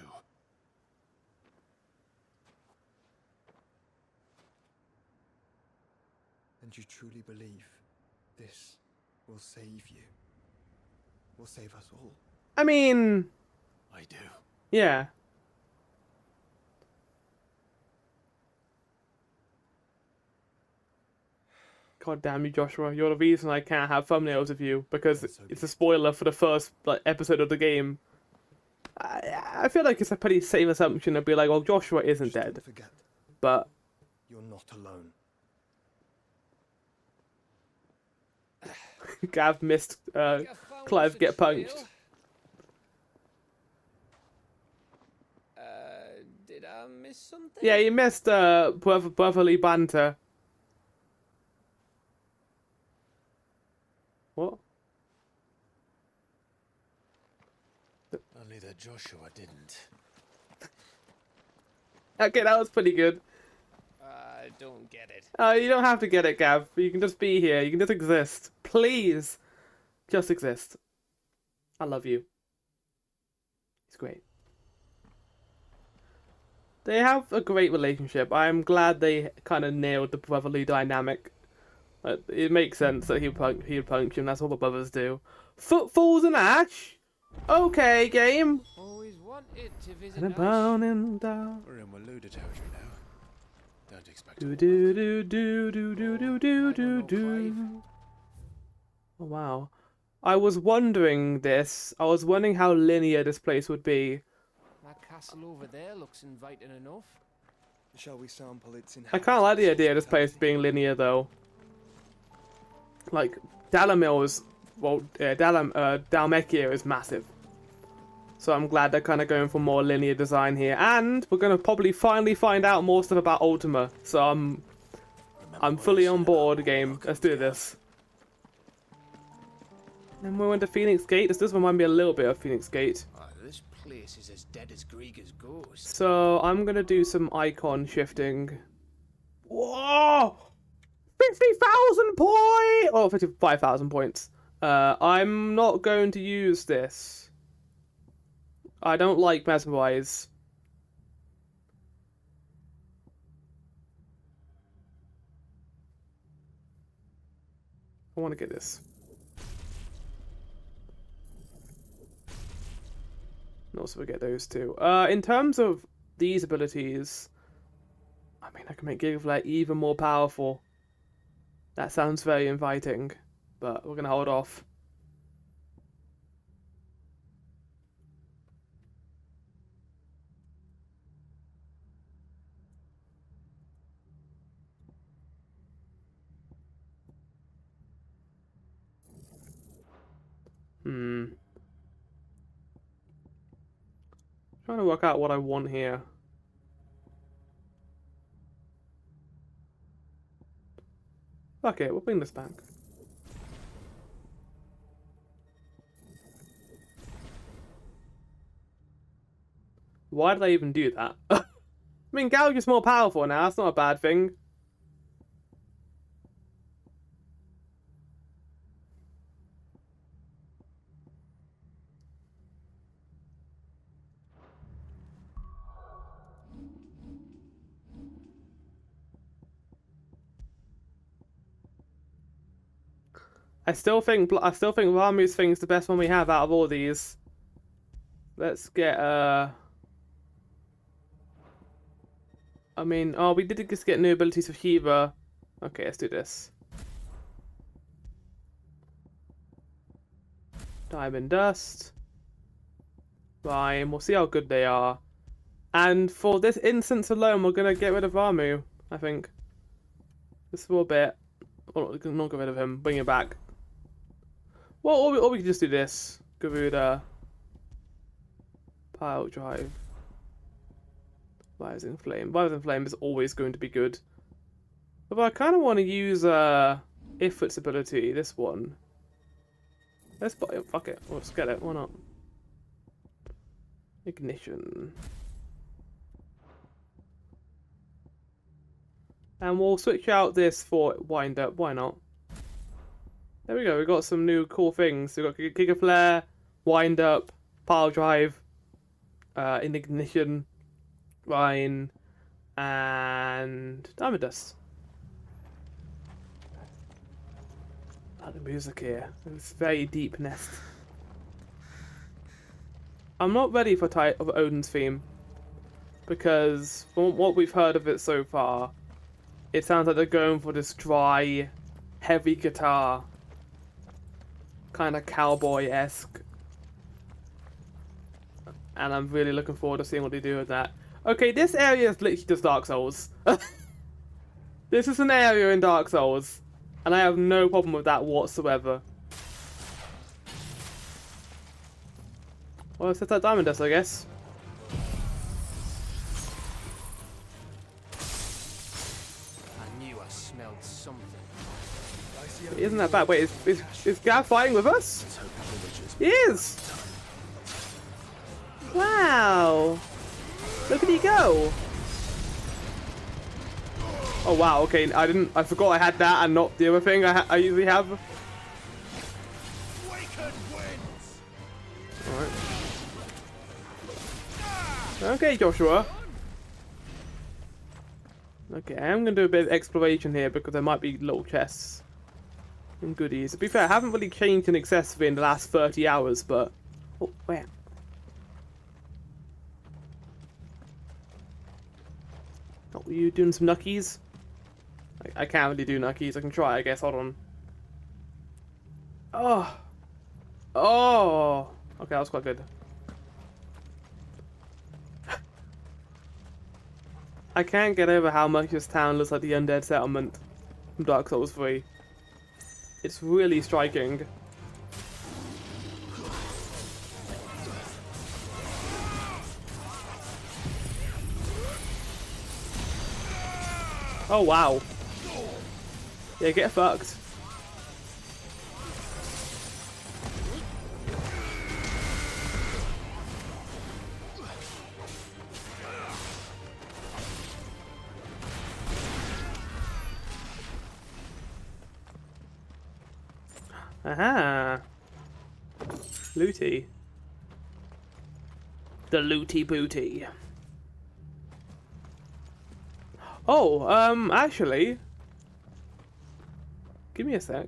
And you truly believe this will save you. Will save us all. I mean... I do. Yeah. God damn you, Joshua. You're the reason I can't have thumbnails of you, because it's a spoiler for the first episode of the game. I feel like it's a pretty safe assumption to be like, well, Joshua isn't dead. Forget, But... you're not alone. Gav missed Clive get punched. Did I miss something? Yeah, you missed brotherly banter. What? Only that Joshua didn't. Okay, that was pretty good. I don't get it. You don't have to get it, Gav. You can just be here. You can just exist. Please. Just exist. I love you. It's great. They have a great relationship. I'm glad they kind of nailed the brotherly dynamic. It makes sense that he'd punch him. That's what the brothers do. Footfalls and Ash? Okay, game. Always wanted to visit And a Ash. bone and down. We're in Waluda territory now. Don't expect Do all do that. do do do do do do do do. Oh wow. I was wondering this. I was wondering how linear this place would be. That castle over there looks inviting enough. Shall we sample its I kind of like the idea of this place being linear though. Like, Dalamil's, well, Dalmekia is massive. So I'm glad they're kind of going for more linear design here. And we're going to probably finally find out more stuff about Ultima. So I'm fully on board, game. Let's do this. And we went to Phoenix Gate. This does remind me a little bit of Phoenix Gate. This place is as dead as Greaga's ghost. So I'm going to do some icon shifting. Whoa! 50,000 points! Oh, 55,000 points. I'm not going to use this. I don't like Mesmerize. I want to get this. And also we get those two. In terms of these abilities, I mean, I can make Gigaflare even more powerful. That sounds very inviting, but we're going to hold off. Trying to work out what I want here. Okay, we'll bring this back. Why did I even do that? I mean, Gouge is more powerful now. That's not a bad thing. I still think Ramu's thing is the best one we have out of all these. Let's get I mean, oh, we did just get new abilities for Shiva. Okay, let's do this. Diamond Dust. Fine, we'll see how good they are. And for this instance alone, we're gonna get rid of Ramu, I think. Just for a bit. Or not get rid of him, bring him back. Well, or we could just do this. Garuda. Pile Drive. Rising Flame. Rising Flame is always going to be good. But I kind of want to use Ifrit's ability, this one. Let's buy it. Fuck it. We'll just get it. Why not? Ignition. And we'll switch out this for Wind Up. Why not? There we go. We got some new cool things. We got Giga Flare, Wind Up, Pile Drive, Ignition, Rhine, and Diamond Dust. I like the music here. It's very deep nest. I'm not ready for of Odin's theme, because from what we've heard of it so far, it sounds like they're going for this dry, heavy guitar, kind of cowboy-esque, and I'm really looking forward to seeing what they do with that. Okay, this area is literally just Dark Souls. This is an area in Dark Souls, and I have no problem with that whatsoever. Well, it's just that diamond dust, I guess. I knew I smelled something. Isn't that bad? Wait, is Gav fighting with us? He is! Wow! Look at you go! Oh wow, okay, I forgot I had that and not the other thing I usually have. Alright. Okay, Joshua. Okay, I'm gonna do a bit of exploration here because there might be little chests and goodies. To be fair, I haven't really changed in excessively in the last 30 hours, but... Oh, where? Oh, are you doing some knuckies? I can't really do knuckies. I can try, I guess. Hold on. Oh! Oh! Okay, that was quite good. I can't get over how much this town looks like the undead settlement from Dark Souls 3. It's really striking. Oh wow. Yeah, get fucked. Aha! Looty. The looty booty. Oh, actually, give me a sec.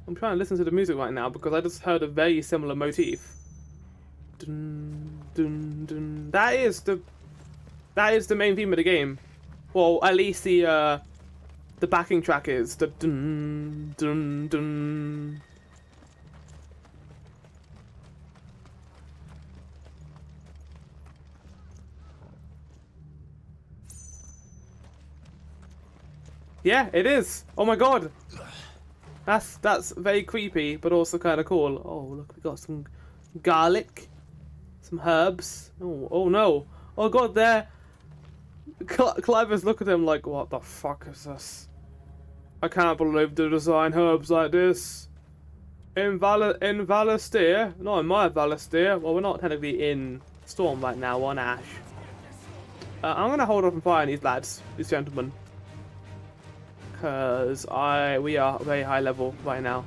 I'm trying to listen to the music right now because I just heard a very similar motif. Dun, dun, dun. That is the main theme of the game. Well, at least the backing track is the dun dun dun. Yeah, it is. Oh my god. That's very creepy, but also kind of cool. Oh, look, we got some garlic, some herbs. Oh no. Oh god, there. Cliver's look at him like, what the fuck is this? I can't believe they design herbs like this. In Valisthea, not in my Valisthea. Well, we're not technically in Storm right now, we're on Ash. I'm gonna hold off and fire these lads, these gentlemen. Because we are very high level right now.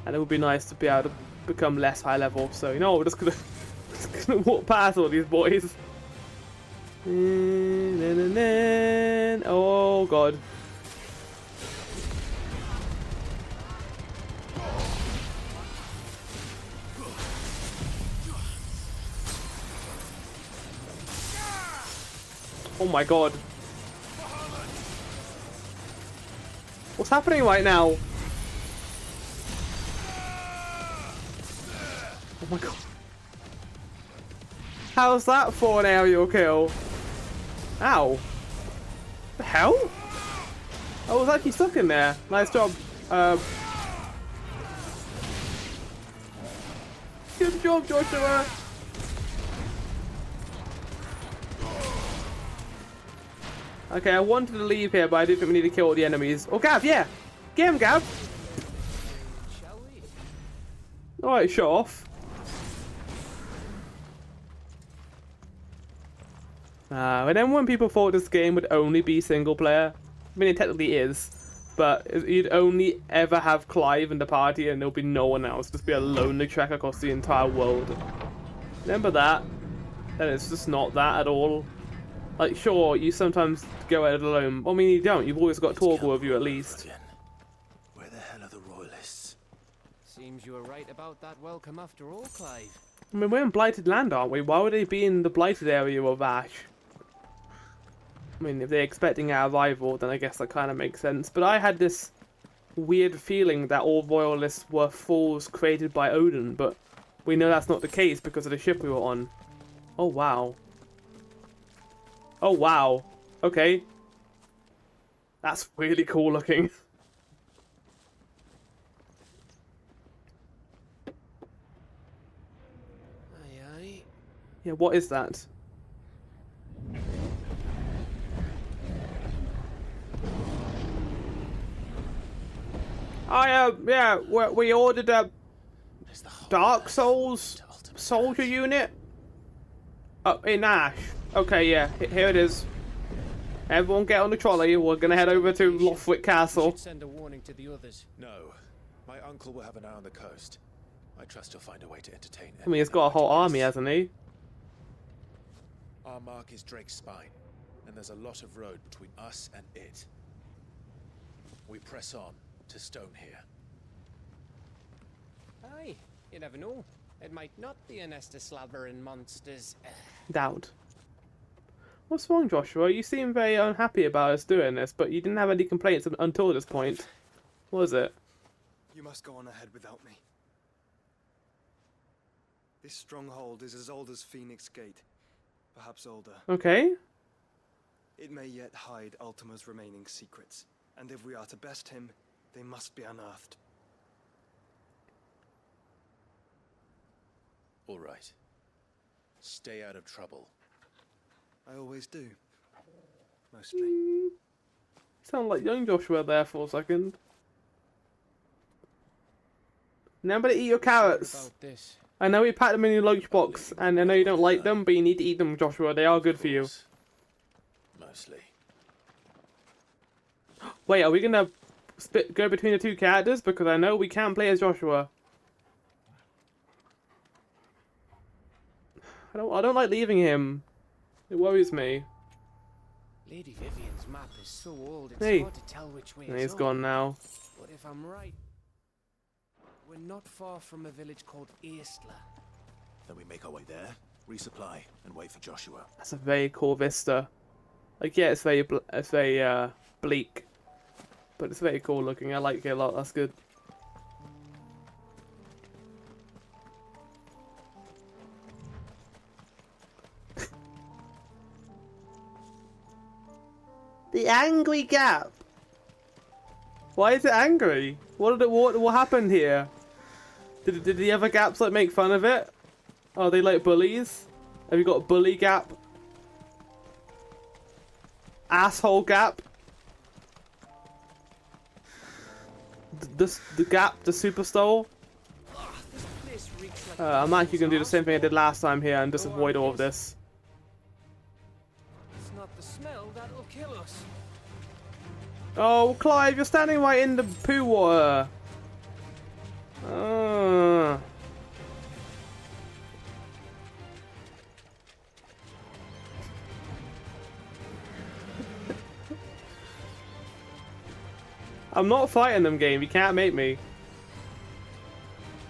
And it would be nice to be able to become less high level. So, you know what, we're just gonna walk past all these boys. Oh god. Oh my god. What's happening right now? Oh my god. How's that for an aerial kill? Ow. The hell? I was actually stuck in there. Nice job. Good job, Joshua. Okay, I wanted to leave here, but I didn't think we need to kill all the enemies. Oh, Gav, yeah! Get him, Gav! Alright, show off. And then when people thought this game would only be single player, I mean it technically is, but you'd only ever have Clive in the party and there'll be no one else, just be a lonely trek across the entire world. Remember that? Then it's just not that at all. Like, sure, you sometimes go out alone. I mean, you don't. You've always got Torgal with you at least. Where the hell are the royal Seems you were right about that welcome after all, Clive. I mean, we're in Blighted Land, aren't we? Why would they be in the Blighted area of Ash? I mean, if they're expecting our arrival, then I guess that kind of makes sense. But I had this weird feeling that all royalists were fools created by Odin, but we know that's not the case because of the ship we were on. Oh, wow. Oh, wow. Okay. That's really cool looking. Aye, aye. Yeah, what is that? Yeah, we ordered a Dark Souls soldier unit in Ash. Okay, yeah, here it is. Everyone get on the trolley. We're gonna head over to Lothwick Castle. Should send a warning to the others. No. My uncle will have an eye on the coast. I trust he'll find a way to entertain I mean, he's got a whole army, hasn't he? Our mark is Drake's Spine, and there's a lot of road between us and it. We press on to Stonehere. Aye, you never know. It might not be a nest of slavering monsters. Doubt. What's wrong, Joshua? You seem very unhappy about us doing this, but you didn't have any complaints until this point. What was it? You must go on ahead without me. This stronghold is as old as Phoenix Gate, perhaps older. Okay. It may yet hide Ultima's remaining secrets, and if we are to best him, they must be unearthed. All right. Stay out of trouble. I always do. Mostly. Sound like young Joshua there for a second. Remember to eat your carrots. I know we packed them in your lunchbox, and I know you don't like them, but you need to eat them, Joshua. They are good for you. Mostly. Wait, are we gonna go between the two characters? Because I know we can't play as Joshua. I don't like leaving him. It worries me. Lady Vivian's map is so old it's Hey. hard to tell which way And it's he's on. gone now. But if I'm right, we're not far from a village called Eastla. Then we make our way there, resupply, and wait for Joshua. That's a very cool vista. Like, yeah, it's very bleak, but it's very cool looking. I like it a lot. That's good. The Angry Gap. Why is it angry? What happened here? Did the other gaps like make fun of it? Are they like bullies? Have you got Bully Gap? Asshole Gap? The Gap, the Superstore? I'm actually gonna do the same thing I did last time here and just avoid all of this. It's not the smell that'll kill us. Oh, Clive, you're standing right in the poo water. I'm not fighting them, game. You can't make me.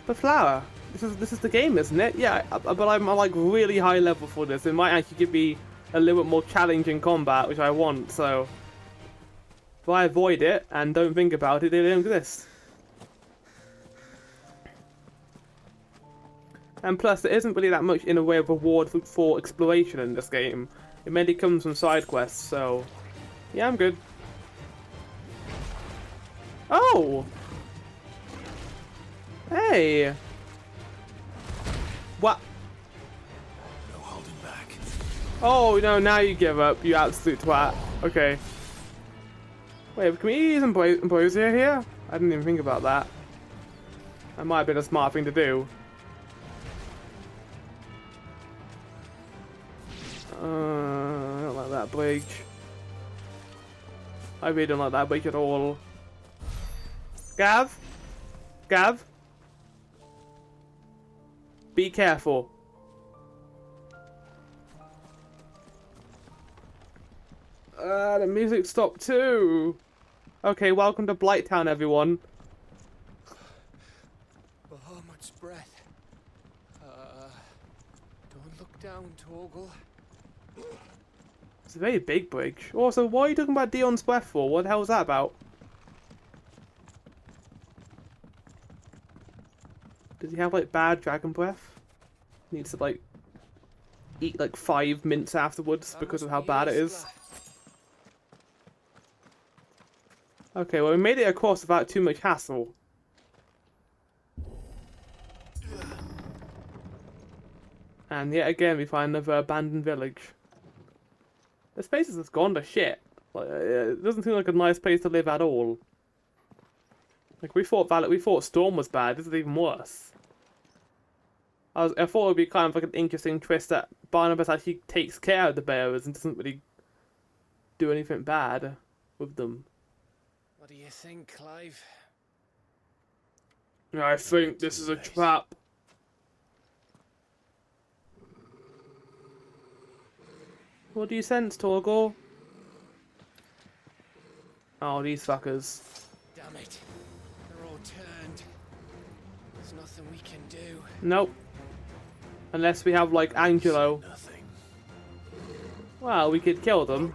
But Flower, this is the game, isn't it? Yeah, but I'm like really high level for this. It might actually give me a little bit more challenging combat, which I want. So if I avoid it and don't think about it, they don't exist. And plus, there isn't really that much in a way of reward for exploration in this game. It mainly comes from side quests, so yeah, I'm good. Oh! Hey! What? No holding back. Oh, no, now you give up, you absolute twat. Okay. Wait, can we use Ambrosia here? I didn't even think about that. That might have been a smart thing to do. I don't like that bridge. I really don't like that bridge at all. Gav? Gav? Be careful. The music stopped too. Okay, welcome to Blighttown, everyone. Torgal. It's a very big bridge. Also, why are you talking about Dion's breath for? What the hell is that about? Does he have like bad dragon breath? Needs to like eat like 5 mints afterwards because of how bad it is. Okay, well we made it across without too much hassle. And yet again we find another abandoned village. This place has just gone to shit. Like, it doesn't seem like a nice place to live at all. Like we thought Storm was bad. This is even worse. I thought it would be kind of like an interesting twist that Barnabas actually takes care of the bearers and doesn't really do anything bad with them. What do you think, Clive? I think this is a trap. What do you sense, Torgal? Oh, these fuckers. Damn it. They're all turned. There's nothing we can do. Nope. Unless we have, like, Angelo. Well, we could kill them.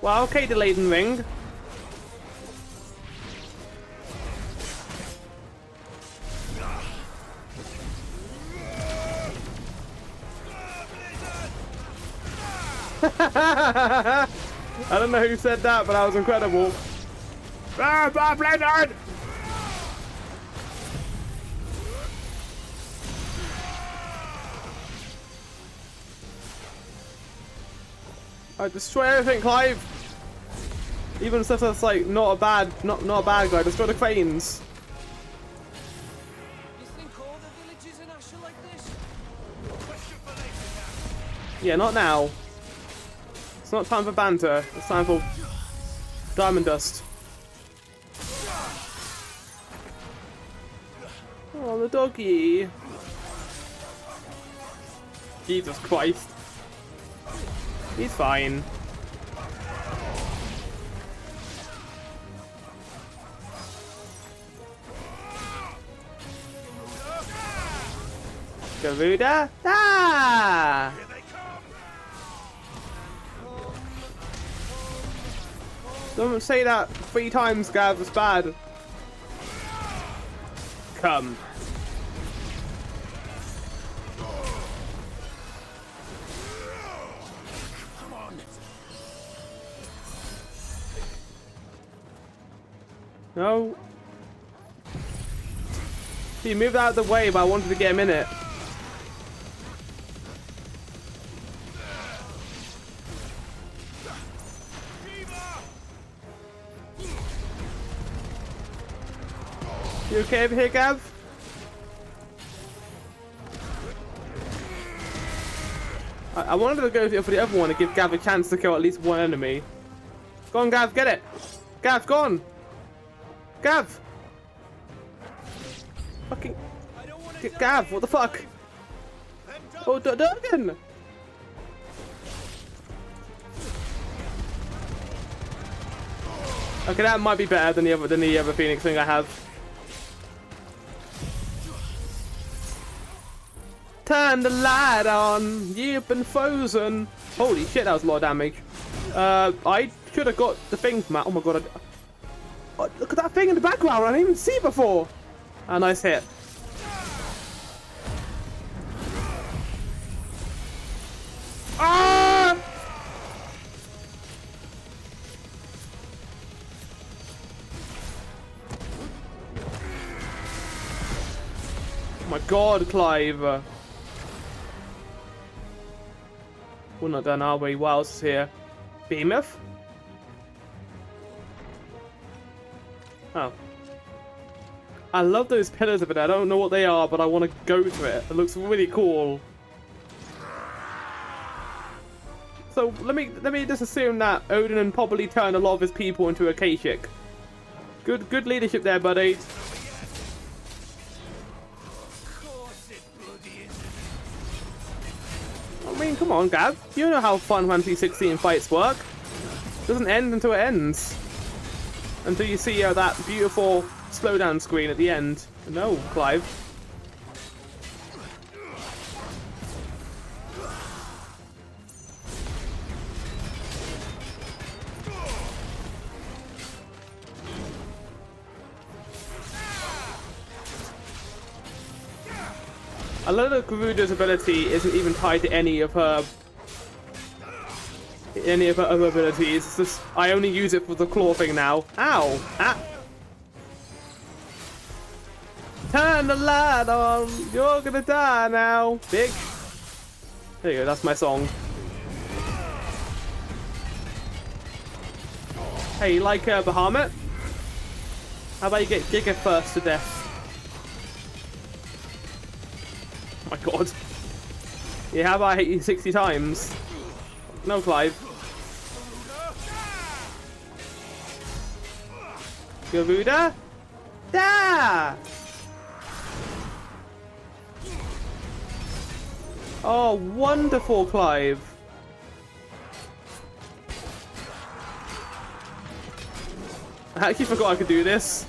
Well, okay, the Leiden Ring. I don't know who said that, but that was incredible. Ah, Bob Blizzard! I destroy everything, Clive. Even stuff that's like not a bad guy. Destroy the cranes. You think all the villages in Ash are like this? Yeah, not now. It's not time for banter. It's time for diamond dust. Oh, the doggy. Jesus Christ. He's fine. Garuda? Ah! Don't say that 3 times, Gav. It's bad. Come. No. He moved out of the way, but I wanted to get him in it. You okay over here, Gav? I wanted to go for the other one to give Gav a chance to kill at least one enemy. Go on, Gav, get it! Gav, go on! Gav! Fucking... Gav, what the fuck? Oh, Durgan! Okay, that might be better than the other Phoenix thing I have. Turn the light on. You've been frozen. Holy shit, that was a lot of damage. I should have got the thing from that. Oh my god. Oh, look at that thing in the background. I didn't even see before. A nice hit. Ah! Oh my god, Clive. We're not done, are we? What else is here? Behemoth? Oh. I love those pillars of it. I don't know what they are, but I want to go to it. It looks really cool. So let me just assume that Odin probably turned a lot of his people into a Akashic. Good leadership there, buddy. I mean, come on, Gav. You know how Final Fantasy 16 fights work. doesn't end until it ends. Until you see that beautiful slowdown screen at the end. No, Clive. I love that Garuda's ability isn't even tied to any of her other abilities. It's just I only use it for the claw thing now. Ow! Ah! Turn the light on. You're gonna die now, big. There you go. That's my song. Hey, you like Bahamut? How about you get Giga first to death? Oh my god. Yeah, how about I hit you 60 times? No, Clive. Garuda? Da! Oh, wonderful, Clive. I actually forgot I could do this.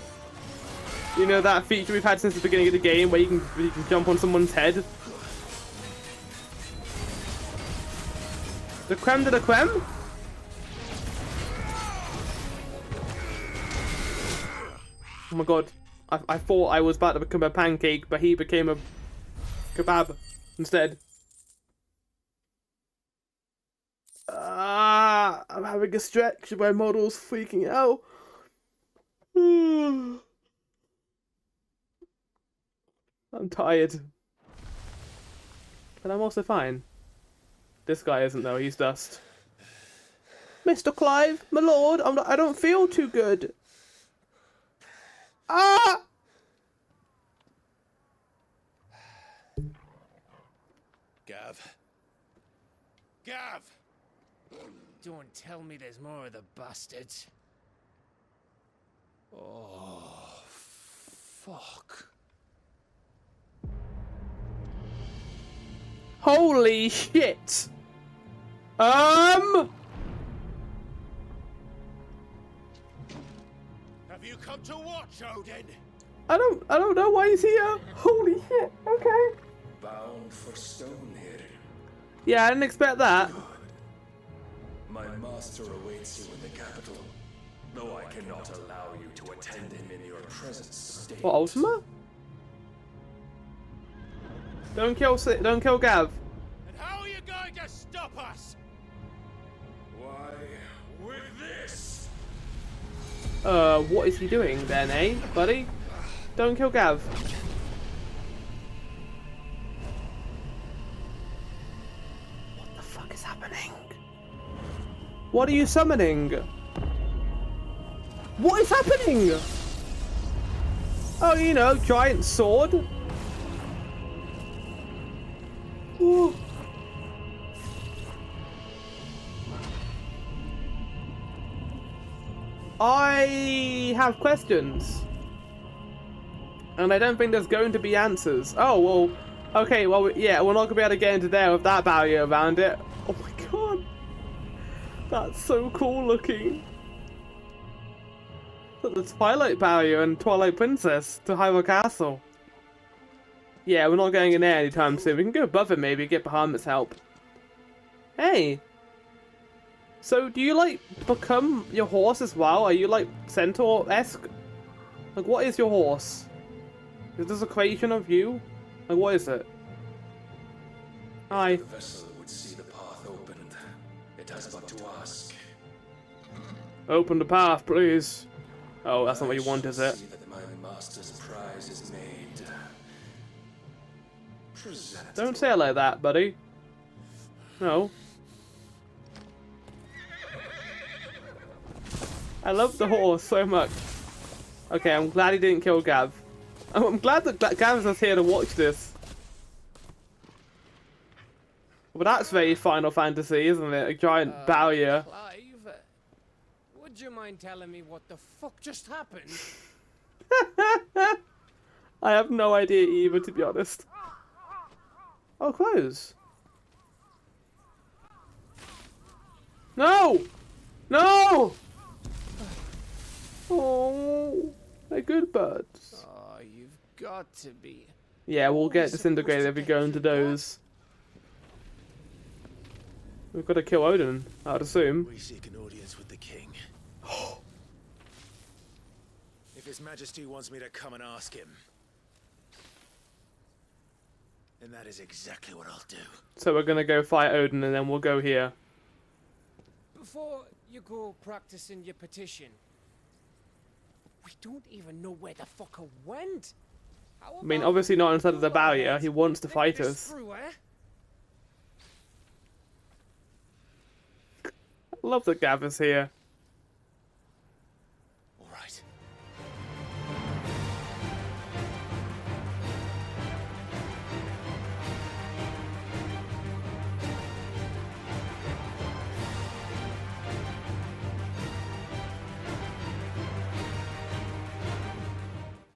You know that feature we've had since the beginning of the game where you can jump on someone's head? The creme de la creme? Oh my god. I thought I was about to become a pancake, but he became a kebab instead. I'm having a stretch. My model's freaking out. I'm tired. But I'm also fine. This guy isn't though, he's dust. Mr. Clive, my lord, I don't feel too good. Ah! Gav. Gav! Don't tell me there's more of the bastards. Oh, fuck. Holy shit! Have you come to watch, Odin? I don't know why he's here. Holy shit, okay. Bound for stone here. Yeah, I didn't expect that. Good. My master awaits you in the capital, though I cannot allow you to attend him in your present state. What, Ultima? Don't kill Gav. And how are you going to stop us? Why, with this? What is he doing then, eh, buddy? Don't kill Gav. What the fuck is happening? What are you summoning? What is happening? Oh, you know, giant sword. Ooh. I have questions. And I don't think there's going to be answers. Oh, well, okay, well, yeah, we're not going to be able to get into there with that barrier around it. Oh my god. That's so cool looking. Look, the Twilight Barrier and Twilight Princess to Hyrule Castle. Yeah, we're not going in there anytime soon. We can go above it maybe, get Bahamut's help. Hey! So, do you, like, become your horse as well? Are you, like, Centaur-esque? Like, what is your horse? Is this a creation of you? Like, what is it? Hi. The vessel would see the path opened. It has but to ask. Open the path, please. Oh, that's not what you want, is it? See that my master's prize is made. Don't say it like that, buddy. No. I love the horse so much. Okay, I'm glad he didn't kill Gav. I'm glad that Gav's just here to watch this. But that's very Final Fantasy, isn't it? A giant barrier. Clive, would you mind telling me what the fuck just happened? I have no idea either, to be honest. Oh, close. No! No! Oh, they're good birds. Oh, you've got to be. Yeah, we'll We're get supposed disintegrated to if we get go into through that? those. We've got to kill Odin, I'd assume. We seek an audience with the king. If His Majesty wants me to come and ask him, then that is exactly what I'll do. So we're gonna go fight Odin and then we'll go here. Before you go practicing your petition, we don't even know where the fucker went. How I mean, about obviously not inside of the go barrier. ahead, He wants to think fight this us. through, eh? I love that Gav is here.